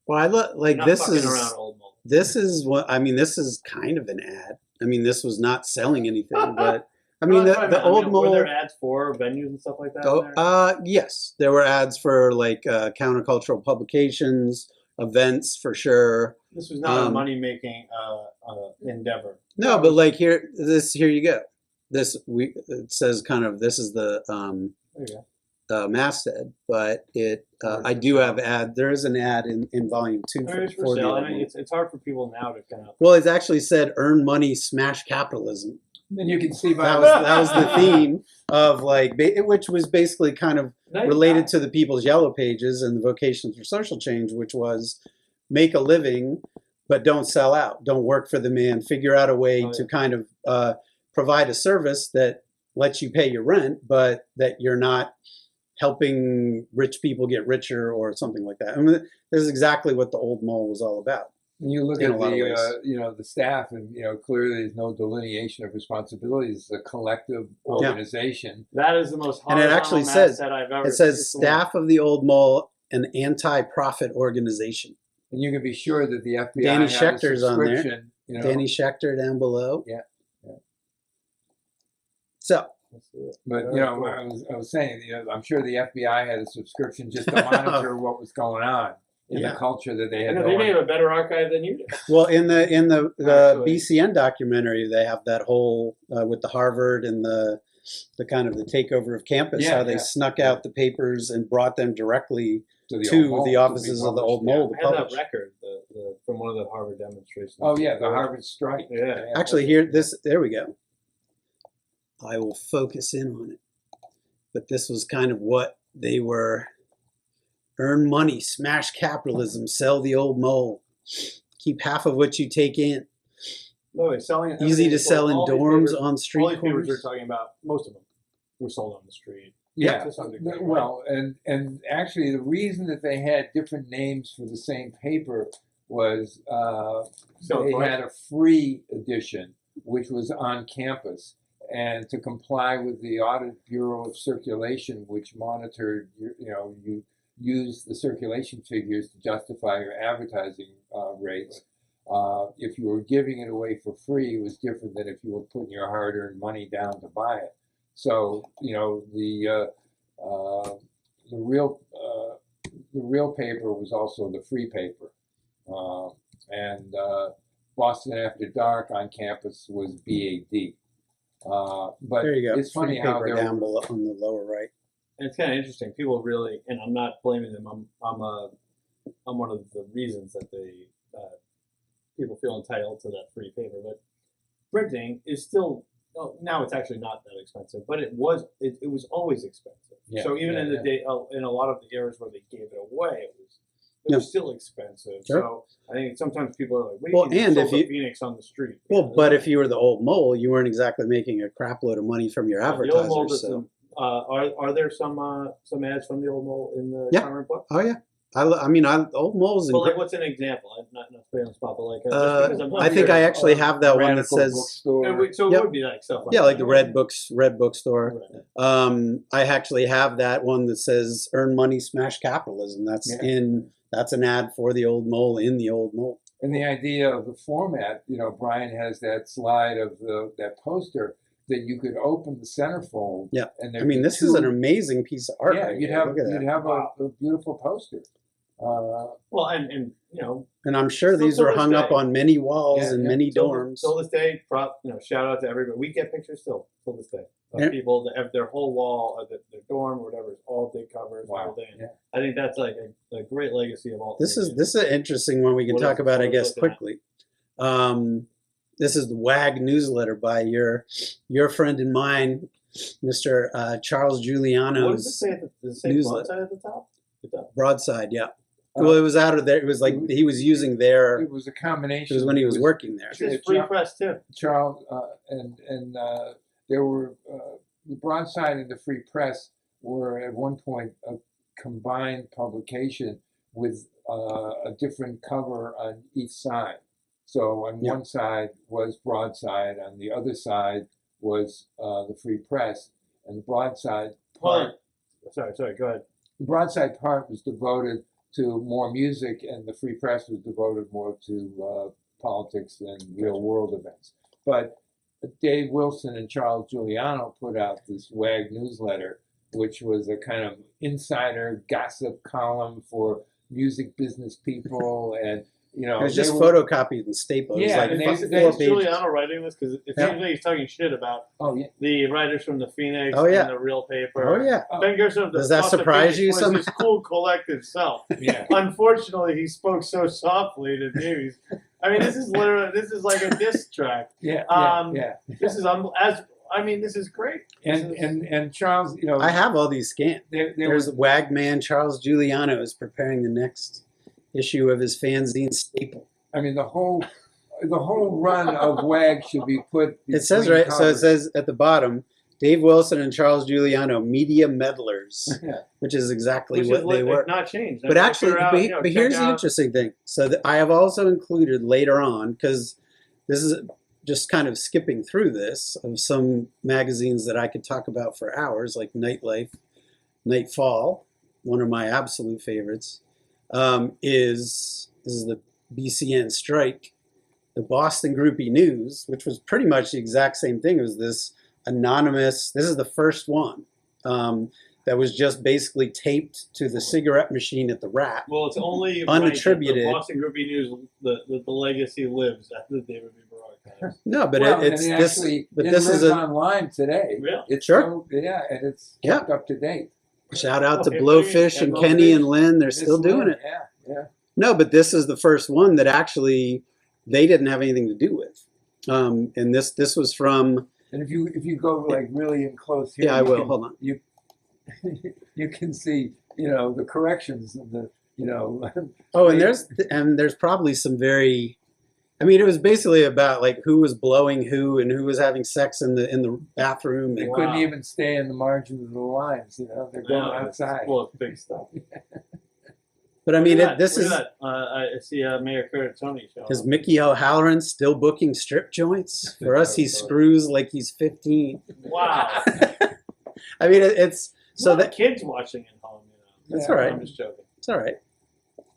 Speaker 3: well, I look like
Speaker 2: not
Speaker 3: this
Speaker 2: fucking
Speaker 3: is
Speaker 2: around, old mole.
Speaker 3: this is what I mean. This is kind of an ad. I mean, this was not selling anything, but I mean, the old
Speaker 2: Were
Speaker 3: mole.
Speaker 2: there ads for venues and stuff like that? in there?
Speaker 3: Yes, there were ads for like countercultural publications, events for sure.
Speaker 2: This was not a money making endeavor.
Speaker 3: No, but like here you go. It says kind of this is the
Speaker 2: There you go.
Speaker 3: masthead, but I do have ad. There is an ad in volume 2
Speaker 2: There is for
Speaker 3: for the
Speaker 2: sale.
Speaker 3: old
Speaker 2: I mean,
Speaker 3: mole.
Speaker 2: it's hard for people now to kind of.
Speaker 3: Well, it's actually said "earn money, smash capitalism."
Speaker 1: And you can see by
Speaker 3: That was the theme of like, which was basically kind of related to the People's Yellow Pages and the Vocations for Social Change, which was make a living, but don't sell out. Don't work for the man. Figure out a way to kind of provide a service that lets you pay your rent, but that you're not helping rich people get richer or something like that. I mean, this is exactly what the old mole was all about.
Speaker 1: You look
Speaker 3: in
Speaker 1: at
Speaker 3: a lot of ways.
Speaker 1: the staff, and clearly there's no delineation of responsibilities. It's a collective organization.
Speaker 2: That is the most
Speaker 3: And it actually
Speaker 2: horizontal
Speaker 3: says
Speaker 2: masthead I've ever.
Speaker 3: it says staff of the old mole, an anti-profit organization.
Speaker 1: And you can be sure that the FBI
Speaker 3: Danny
Speaker 1: has
Speaker 3: Schechter's
Speaker 1: a
Speaker 3: on there.
Speaker 1: subscription.
Speaker 3: Danny Schechter down below.
Speaker 1: Yeah.
Speaker 3: So
Speaker 1: But I was saying, I'm sure the FBI had a subscription just to monitor what was going on in the culture that they had.
Speaker 2: They may have a better archive than you do.
Speaker 3: well, in the
Speaker 2: Actually.
Speaker 3: BCN documentary, they have that whole with the Harvard and the kind of the takeover of campus, how they snuck out the papers and brought them directly to the offices of the old mole to
Speaker 2: I have that
Speaker 3: publish.
Speaker 2: record from one of the Harvard demonstrations.
Speaker 1: Oh yeah, the Harvard strike.
Speaker 2: Yeah.
Speaker 3: Actually, there we go. I will focus in on it. But this was kind of what they were. Earn money, smash capitalism, sell the old mole, keep half of what you take in.
Speaker 2: No, selling
Speaker 3: Easy to sell in dorms, on
Speaker 2: All
Speaker 3: street
Speaker 2: these papers we're
Speaker 3: corners.
Speaker 2: talking about, most of them were sold on the street.
Speaker 1: Yeah.
Speaker 2: To some degree, right?
Speaker 1: Well, and actually, the reason that they had different names for the same paper was
Speaker 2: So
Speaker 1: they
Speaker 2: far.
Speaker 1: had a free edition, which was on campus. And to comply with the Audit Bureau of Circulation, which monitored, you use the circulation figures to justify your advertising rates. If you were giving it away for free, it was different than if you were putting your hard-earned money down to buy it. So, the real paper was also the free paper, and Boston After Dark on campus was B.A.D. But
Speaker 3: There you go.
Speaker 1: it's funny
Speaker 3: Free
Speaker 1: how
Speaker 3: paper
Speaker 1: there
Speaker 3: down
Speaker 1: were,
Speaker 3: below on the lower right.
Speaker 2: And it's kind of interesting. People really, and I'm not blaming them. I'm one of the reasons that they people feel entitled to that free paper. But printing is still now it's actually not that expensive, but it was always expensive.
Speaker 1: Yeah,
Speaker 2: So even
Speaker 1: yeah,
Speaker 2: in the
Speaker 1: yeah.
Speaker 2: day in a lot of the areas where they gave it away, it was still expensive.
Speaker 3: Sure.
Speaker 2: So I think sometimes people are like, "Wait,
Speaker 3: Well,
Speaker 2: you
Speaker 3: and
Speaker 2: sold
Speaker 3: if
Speaker 2: the
Speaker 3: you-
Speaker 2: Phoenix on the street."
Speaker 3: Well,
Speaker 2: Yeah,
Speaker 3: but if you were the old mole, you weren't exactly making a crap load of money from your
Speaker 2: the old mole
Speaker 3: advertisers. So.
Speaker 2: doesn't. Are there some ads from the old mole in the
Speaker 3: Yeah.
Speaker 2: current book?
Speaker 3: Oh yeah, old moles.
Speaker 2: Well, like, what's an example? Not to put you on the spot, but like, just because I'm
Speaker 3: I think I actually have that one that
Speaker 1: Radical
Speaker 3: says
Speaker 1: Bookstore.
Speaker 2: So
Speaker 3: Yep.
Speaker 2: it would be like stuff like
Speaker 3: yeah,
Speaker 2: that.
Speaker 3: like the Red Bookstore.
Speaker 2: Right.
Speaker 3: I actually have that one that says "Earn Money, Smash Capitalism." That's that's an ad for the old mole in the old mole.
Speaker 1: And the idea of the format, Brian has that slide of that poster that you could open the centerfold.
Speaker 3: Yeah,
Speaker 1: and
Speaker 3: I mean, this is an amazing piece of art.
Speaker 1: Yeah,
Speaker 3: right
Speaker 1: you'd
Speaker 3: here.
Speaker 1: have
Speaker 3: Look at that.
Speaker 1: a beautiful poster.
Speaker 2: Well, and
Speaker 3: And I'm sure
Speaker 2: So
Speaker 3: these
Speaker 2: to
Speaker 3: were
Speaker 2: this
Speaker 3: hung up
Speaker 2: day-
Speaker 3: on many walls
Speaker 1: Yeah,
Speaker 3: in
Speaker 1: yeah.
Speaker 3: many
Speaker 2: till
Speaker 3: dorms.
Speaker 2: this day, shout out to everybody. We get pictures still till this day of
Speaker 3: Yeah.
Speaker 2: people that have their whole wall, of their dorm or whatever, is all dig covers.
Speaker 1: Wow.
Speaker 2: All day.
Speaker 1: Yeah.
Speaker 2: I think that's like a great legacy of all.
Speaker 3: This is an interesting one we can
Speaker 2: What
Speaker 3: talk
Speaker 2: is-
Speaker 3: about,
Speaker 2: what
Speaker 3: I
Speaker 2: is
Speaker 3: guess,
Speaker 2: looking at?
Speaker 3: quickly. This is the WAG newsletter by your friend and mine, Mr. Charles Giuliano's
Speaker 2: What does it say? Does it say
Speaker 3: newsletter.
Speaker 2: Broadside at the top? It does.
Speaker 3: Broadside. Yeah. Well, it was out of there. It was like he was using their.
Speaker 1: It was a combination.
Speaker 3: It was when he was working there.
Speaker 2: It says free press too.
Speaker 1: Charles and there were the Broadside and the Free Press were at one point a combined publication with a different cover on each side. So on one side was Broadside, on the other side was the Free Press, and the Broadside part.
Speaker 2: Sorry. Go ahead.
Speaker 1: The Broadside part was devoted to more music, and the Free Press was devoted more to politics and real world events. But Dave Wilson and Charles Giuliano put out this WAG newsletter, which was a kind of insider gossip column for music business people, and
Speaker 3: It was
Speaker 1: they
Speaker 3: just
Speaker 1: were-
Speaker 3: photocopied and stapled. It was
Speaker 1: Yeah,
Speaker 3: like
Speaker 1: and
Speaker 2: Is
Speaker 1: they-
Speaker 3: 4 pages.
Speaker 2: Giuliano writing this? Because it
Speaker 3: Yeah.
Speaker 2: seems like he's talking shit about
Speaker 1: Oh yeah,
Speaker 2: the writers from the Phoenix
Speaker 3: Oh, yeah.
Speaker 2: and the real paper.
Speaker 3: Oh yeah.
Speaker 2: Ben Gershon of the
Speaker 3: Does that
Speaker 2: Boston
Speaker 3: surprise
Speaker 2: Phoenix
Speaker 3: you
Speaker 2: was
Speaker 3: somehow?
Speaker 2: his cool collective self.
Speaker 1: yeah.
Speaker 2: Unfortunately, he spoke so softly to me. I mean, this is like a diss track.
Speaker 1: Yeah,
Speaker 2: Um,
Speaker 1: yeah.
Speaker 2: This is this is great.
Speaker 1: And Charles,
Speaker 3: I have all these scanned.
Speaker 1: there
Speaker 3: There's
Speaker 1: was
Speaker 3: Wagman Charles Giuliano is preparing the next issue of his fanzine staple.
Speaker 1: I mean, the whole run of WAG should be put.
Speaker 3: It says
Speaker 1: between
Speaker 3: right, so it
Speaker 1: covers.
Speaker 3: says at the bottom, Dave Wilson and Charles Giuliano, media meddlers,
Speaker 1: Yeah.
Speaker 3: which is exactly
Speaker 2: Which
Speaker 3: what
Speaker 2: is
Speaker 3: they were.
Speaker 2: not changed.
Speaker 3: But
Speaker 2: If
Speaker 3: actually,
Speaker 2: you're out,
Speaker 3: but
Speaker 2: check
Speaker 3: here's the
Speaker 2: out-
Speaker 3: interesting thing. So that I have also included later on, because this is just kind of skipping through this, of some magazines that I could talk about for hours, like Nightlife, Nightfall, one of my absolute favorites, is the BCN strike, the Boston Groupie News, which was pretty much the exact same thing. It was this anonymous, this is the first one, that was just basically taped to the cigarette machine at the Rat.
Speaker 2: Well, it's only
Speaker 3: Unattributed.
Speaker 2: Right that the Boston Groupie News, the legacy lives after the David B. broadcast.
Speaker 3: No, but
Speaker 1: Well,
Speaker 3: it's
Speaker 1: and it
Speaker 3: this.
Speaker 1: actually,
Speaker 3: But
Speaker 1: it
Speaker 3: this
Speaker 1: lives
Speaker 3: is a
Speaker 1: online today.
Speaker 2: Really?
Speaker 1: It's
Speaker 3: Sure.
Speaker 1: still, yeah, and it's
Speaker 3: Yeah.
Speaker 1: kept up to date.
Speaker 3: shout out to
Speaker 2: Okay,
Speaker 3: Blowfish and
Speaker 2: Blowfish.
Speaker 3: Kenny and Lynn. They're
Speaker 1: It's
Speaker 3: still doing
Speaker 1: lit,
Speaker 3: it.
Speaker 1: Yeah, yeah.
Speaker 3: No, but this is the first one that actually they didn't have anything to do with. And this was from.
Speaker 1: And if you go like really in close here,
Speaker 3: Yeah, I
Speaker 1: you
Speaker 3: will.
Speaker 1: can-
Speaker 3: Hold on.
Speaker 1: You can see, the corrections of the,
Speaker 3: Oh, and there's probably some very. I mean, it was basically about like who was blowing who and who was having sex in the bathroom.
Speaker 1: they
Speaker 3: And,
Speaker 1: couldn't
Speaker 2: Wow.
Speaker 1: even stay in the margins of the lines. They're going outside.
Speaker 2: Well, it's big stuff.
Speaker 3: But I mean,
Speaker 2: Look at
Speaker 3: this
Speaker 2: that,
Speaker 3: is
Speaker 2: look at that. I see Mayor Kurt Tony showing
Speaker 3: is
Speaker 2: up.
Speaker 3: Mickey O'Halloran still booking strip joints? For us, he screws like he's 15.
Speaker 2: Wow.
Speaker 3: I mean, it's
Speaker 2: So
Speaker 3: so
Speaker 2: the
Speaker 3: that
Speaker 2: kids watching at home,
Speaker 3: that's
Speaker 1: Yeah,
Speaker 3: all right.
Speaker 2: I'm just joking.
Speaker 3: It's all right.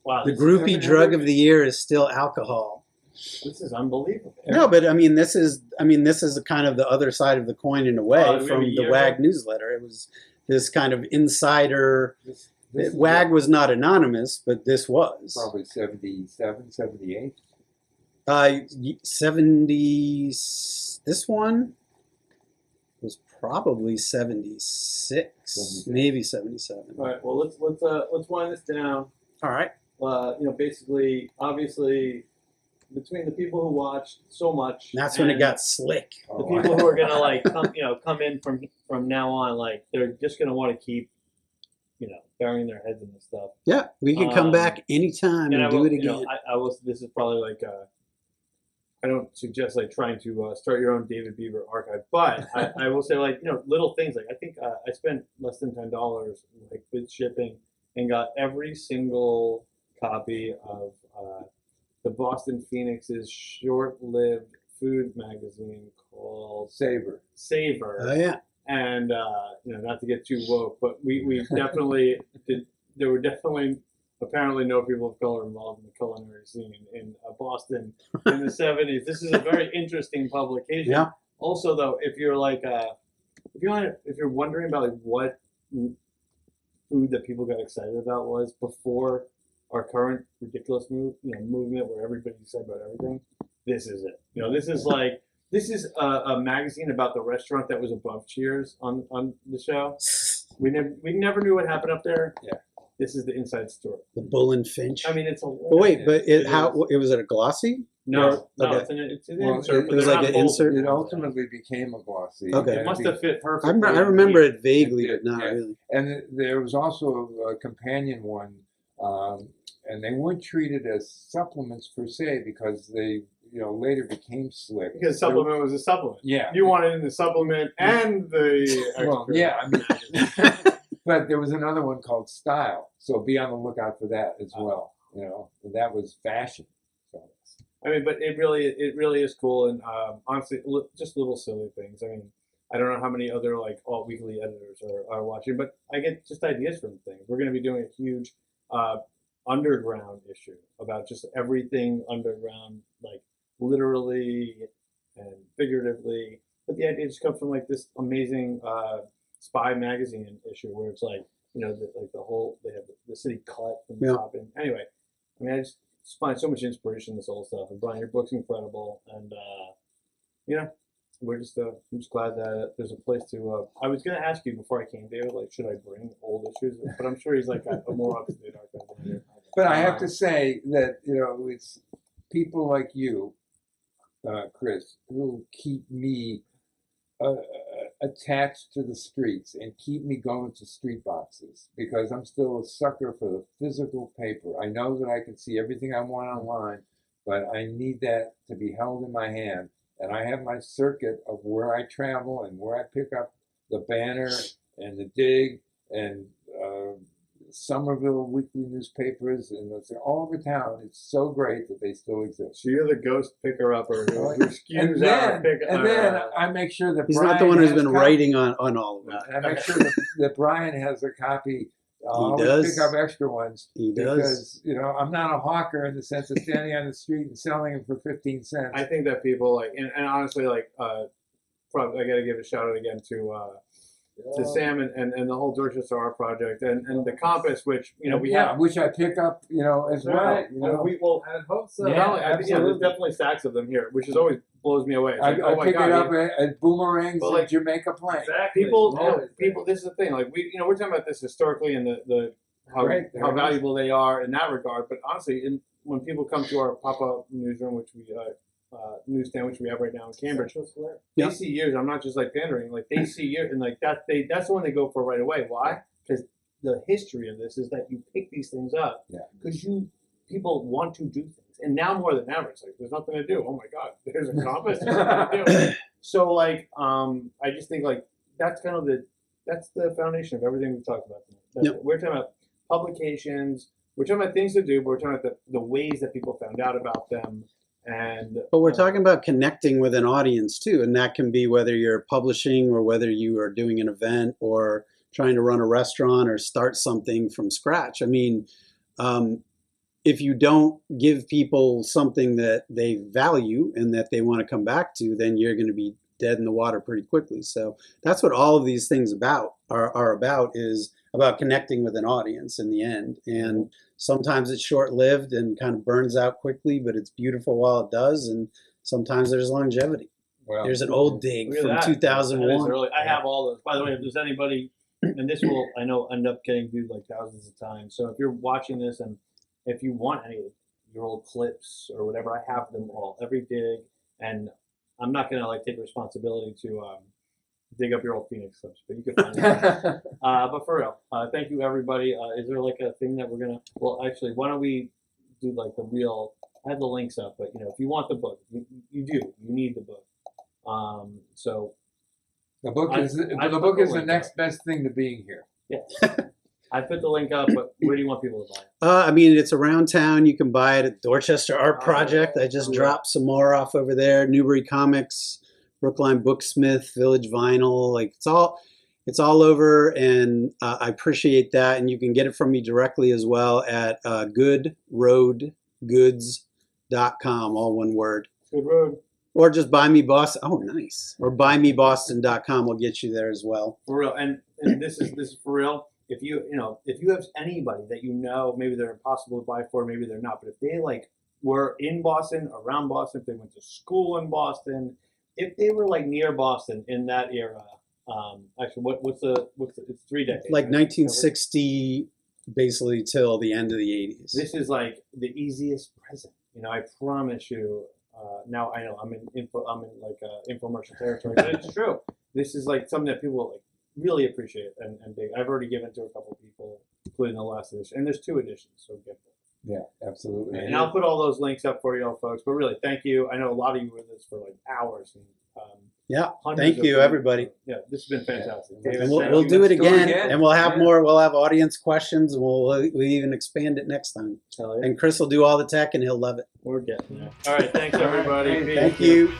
Speaker 2: Wow,
Speaker 3: The
Speaker 2: this
Speaker 3: groupie
Speaker 2: is,
Speaker 3: drug of the year is still alcohol.
Speaker 2: this is unbelievable.
Speaker 3: No, but I mean, this is a kind of the other side of the coin in a way
Speaker 2: Do we have
Speaker 3: from
Speaker 2: a
Speaker 3: the
Speaker 2: year
Speaker 3: WAG
Speaker 2: ago?
Speaker 3: newsletter. It was this kind of insider.
Speaker 1: This is
Speaker 3: WAG was not anonymous, but this was.
Speaker 1: probably 77, 78.
Speaker 3: 70. This one was probably 76,
Speaker 1: 76.
Speaker 3: maybe 77.
Speaker 2: All right, well let's wind this down.
Speaker 3: All right.
Speaker 2: Basically, obviously, between the people who watched so much,
Speaker 3: And that's when it
Speaker 2: and
Speaker 3: got slick.
Speaker 2: the people who are gonna like come in from now on, like they're just gonna want to keep, burying their heads in this stuff.
Speaker 3: Yeah, we can come back anytime and
Speaker 2: I
Speaker 3: do
Speaker 2: will,
Speaker 3: it again.
Speaker 2: I will. This is probably like I don't suggest like trying to start your own David Bieber archive, but I will say like little things like I think I spent less than $10 like with shipping and got every single copy of the Boston Phoenix's short-lived food magazine called
Speaker 1: Savor.
Speaker 2: Savor.
Speaker 3: Oh yeah.
Speaker 2: And not to get too woke, but we definitely did. There were definitely apparently no people of color involved in the culinary scene in Boston in the 70s. This is a very interesting publication.
Speaker 3: Yeah.
Speaker 2: Also, though, if you're like if you're wondering about like what food that people got excited about was before our current ridiculous movement where everybody's excited about everything, this is it. This is a magazine about the restaurant that was above Cheers on the show. We never knew what happened up there.
Speaker 1: Yeah.
Speaker 2: This is the inside story.
Speaker 3: The Bull and Finch.
Speaker 2: I mean, it's a.
Speaker 3: But wait, but
Speaker 2: it
Speaker 3: was it a glossy?
Speaker 2: No,
Speaker 3: Okay.
Speaker 2: it's an
Speaker 1: Well,
Speaker 2: insert.
Speaker 1: it
Speaker 2: but
Speaker 3: was
Speaker 2: they're
Speaker 3: like
Speaker 2: not
Speaker 3: an
Speaker 2: both
Speaker 3: insert?
Speaker 1: It
Speaker 2: ones.
Speaker 1: ultimately became a glossy.
Speaker 3: Okay.
Speaker 2: It
Speaker 1: And
Speaker 2: must
Speaker 1: be-
Speaker 2: have fit
Speaker 3: I
Speaker 2: perfectly.
Speaker 3: remember it vaguely,
Speaker 1: It
Speaker 3: but not
Speaker 1: did, yeah.
Speaker 3: really.
Speaker 1: And there was also a companion one, and they weren't treated as supplements per se because they, later became slick.
Speaker 2: Because supplement was a supplement.
Speaker 1: Yeah.
Speaker 2: You wanted in the supplement and the extra.
Speaker 1: Well, yeah, I mean, but there was another one called Style, so be on the lookout for that as well. That was fashion. So.
Speaker 2: I mean, but it really is cool, and honestly, just little silly things. I mean, I don't know how many other like all weekly editors are watching, but I get just ideas from things. We're going to be doing a huge underground issue about just everything underground, like literally and figuratively. But the idea just comes from like this amazing spy magazine issue where it's like they have the city cut from the
Speaker 3: Yeah.
Speaker 2: top. And anyway, I mean, I just find so much inspiration in this old stuff. And Brian, your book's incredible, and I'm just glad that there's a place to. I was gonna ask you before I came, David, like, should I bring old issues? But I'm sure he's like a more up to date archive than you.
Speaker 1: But I have to say that it's people like you, Chris, who keep me attached to the streets and keep me going to street boxes because I'm still a sucker for the physical paper. I know that I can see everything I want online, but I need that to be held in my hand. And I have my circuit of where I travel and where I pick up the Banner and the Dig and Somerville weekly newspapers, and they're all over town. It's so great that they still exist.
Speaker 2: So you're the ghost picker upper who
Speaker 1: And
Speaker 2: skews out.
Speaker 1: then I make sure that
Speaker 3: He's
Speaker 1: Brian
Speaker 3: not the one who's
Speaker 1: has
Speaker 3: been
Speaker 1: copies.
Speaker 3: writing on all of them.
Speaker 1: And I make sure that Brian has a copy. I'll
Speaker 3: He
Speaker 1: always
Speaker 3: does.
Speaker 1: pick up extra ones.
Speaker 3: He does.
Speaker 1: Because, I'm not a hawker in the sense of standing on the street and selling them for 15 cents.
Speaker 2: I think that people like, and honestly, like, probably I got to give a shout out again to Sam and the whole Dorchester Art Project and the Compass, which we have.
Speaker 1: which I pick up, as well.
Speaker 2: Right.
Speaker 1: We
Speaker 2: I hope so.
Speaker 1: Yeah,
Speaker 2: there's
Speaker 1: absolutely.
Speaker 2: definitely stacks of them here, which is always blows me away. It's
Speaker 1: I
Speaker 2: like, oh my
Speaker 1: pick
Speaker 2: God,
Speaker 1: it up at Boomerangs
Speaker 2: But,
Speaker 1: in
Speaker 2: like,
Speaker 1: Jamaica Plain.
Speaker 2: Exactly. People. This is the thing. Like we're talking about this historically and the how
Speaker 1: Right.
Speaker 2: valuable they are in that regard. But honestly, when people come to our pop-up newsroom, which we newsstand, which we have right now in Cambridge,
Speaker 3: Yeah.
Speaker 2: they see yours. I'm not just like pandering. Like they see yours, and like that's the one they go for right away. Why? Because the history of this is that you pick these things up because people want to do things, and now more than ever, it's like there's nothing to do. Oh my God, there's a compass. There's something to do. So like, I just think like that's kind of that's the foundation of everything we've talked about tonight. We're talking about publications, we're talking about things to do, but we're talking about the ways that people found out about them. And
Speaker 3: But we're talking about connecting with an audience too, and that can be whether you're publishing or whether you are doing an event or trying to run a restaurant or start something from scratch. I mean, if you don't give people something that they value and that they want to come back to, then you're going to be dead in the water pretty quickly. So that's what all of these things are about, is about connecting with an audience in the end. And sometimes it's short-lived and kind of burns out quickly, but it's beautiful while it does. And sometimes there's longevity.
Speaker 1: Well,
Speaker 3: There's an old dig
Speaker 2: Look at
Speaker 3: from
Speaker 2: that. That is
Speaker 3: 2001.
Speaker 2: early. I have all those. By the way, if there's anybody, and this will, I know, end up getting viewed like thousands of times. So if you're watching this and if you want any of your old clips or whatever, I have them all, every dig. And I'm not going to like take responsibility to dig up your old Phoenix clips, but you can find them. But for real, thank you, everybody. Is there like a thing that we're going to, well, actually, why don't we do like the real, I have the links up, but if you want the book, you need the book. So
Speaker 1: the book is
Speaker 2: I
Speaker 1: the
Speaker 2: put
Speaker 1: book
Speaker 2: the
Speaker 1: is the
Speaker 2: link
Speaker 1: next
Speaker 2: up.
Speaker 1: best thing to being here.
Speaker 2: Yeah. I put the link up, but where do you want people to buy it?
Speaker 3: I mean, it's around town. You can buy it at Dorchester Art Project. I just
Speaker 2: yeah.
Speaker 3: dropped some more off over there. Newbury Comics, Brookline Booksmith, Village Vinyl. Like it's all over, and I appreciate that. And you can get it from me directly as well at goodroadgoods.com, all one word.
Speaker 2: Good road.
Speaker 3: Or just buy me Boston. Oh, nice. Or buymeboston.com will get you there as well.
Speaker 2: For real, and this is for real. If you have anybody that maybe they're impossible to buy for, maybe they're not, but if they like were in Boston, around Boston, if they went to school in Boston, if they were like near Boston in that era, actually, what's it's 3 decades,
Speaker 3: Like
Speaker 2: right?
Speaker 3: 1960, basically till the end of the 80s.
Speaker 2: This is like the easiest present. I promise you. Now I know I'm in infomercial territory, but it's true. This is like something that people like really appreciate and dig. I've already given to a couple of people, including the last edition, and there's 2 editions, so get them.
Speaker 1: Yeah, absolutely.
Speaker 2: And I'll put all those links up for y'all folks. But really, thank you. I know a lot of you were with us for like hours. And,
Speaker 3: Yeah,
Speaker 2: hundreds
Speaker 3: thank
Speaker 2: of
Speaker 3: you,
Speaker 2: people.
Speaker 3: everybody.
Speaker 2: Yeah, this has been fantastic.
Speaker 1: Yeah.
Speaker 2: David,
Speaker 3: And
Speaker 2: thank
Speaker 3: we'll
Speaker 2: you.
Speaker 3: do it
Speaker 1: Let's do it
Speaker 3: again,
Speaker 1: again.
Speaker 3: and we'll have
Speaker 1: Yeah.
Speaker 3: more. We'll have audience questions, and we'll even expand it next time.
Speaker 2: Hell yeah.
Speaker 3: And Chris will do all the tech, and he'll love it.
Speaker 2: We're getting there. All right, thanks everybody.
Speaker 1: All right,
Speaker 3: Thank you.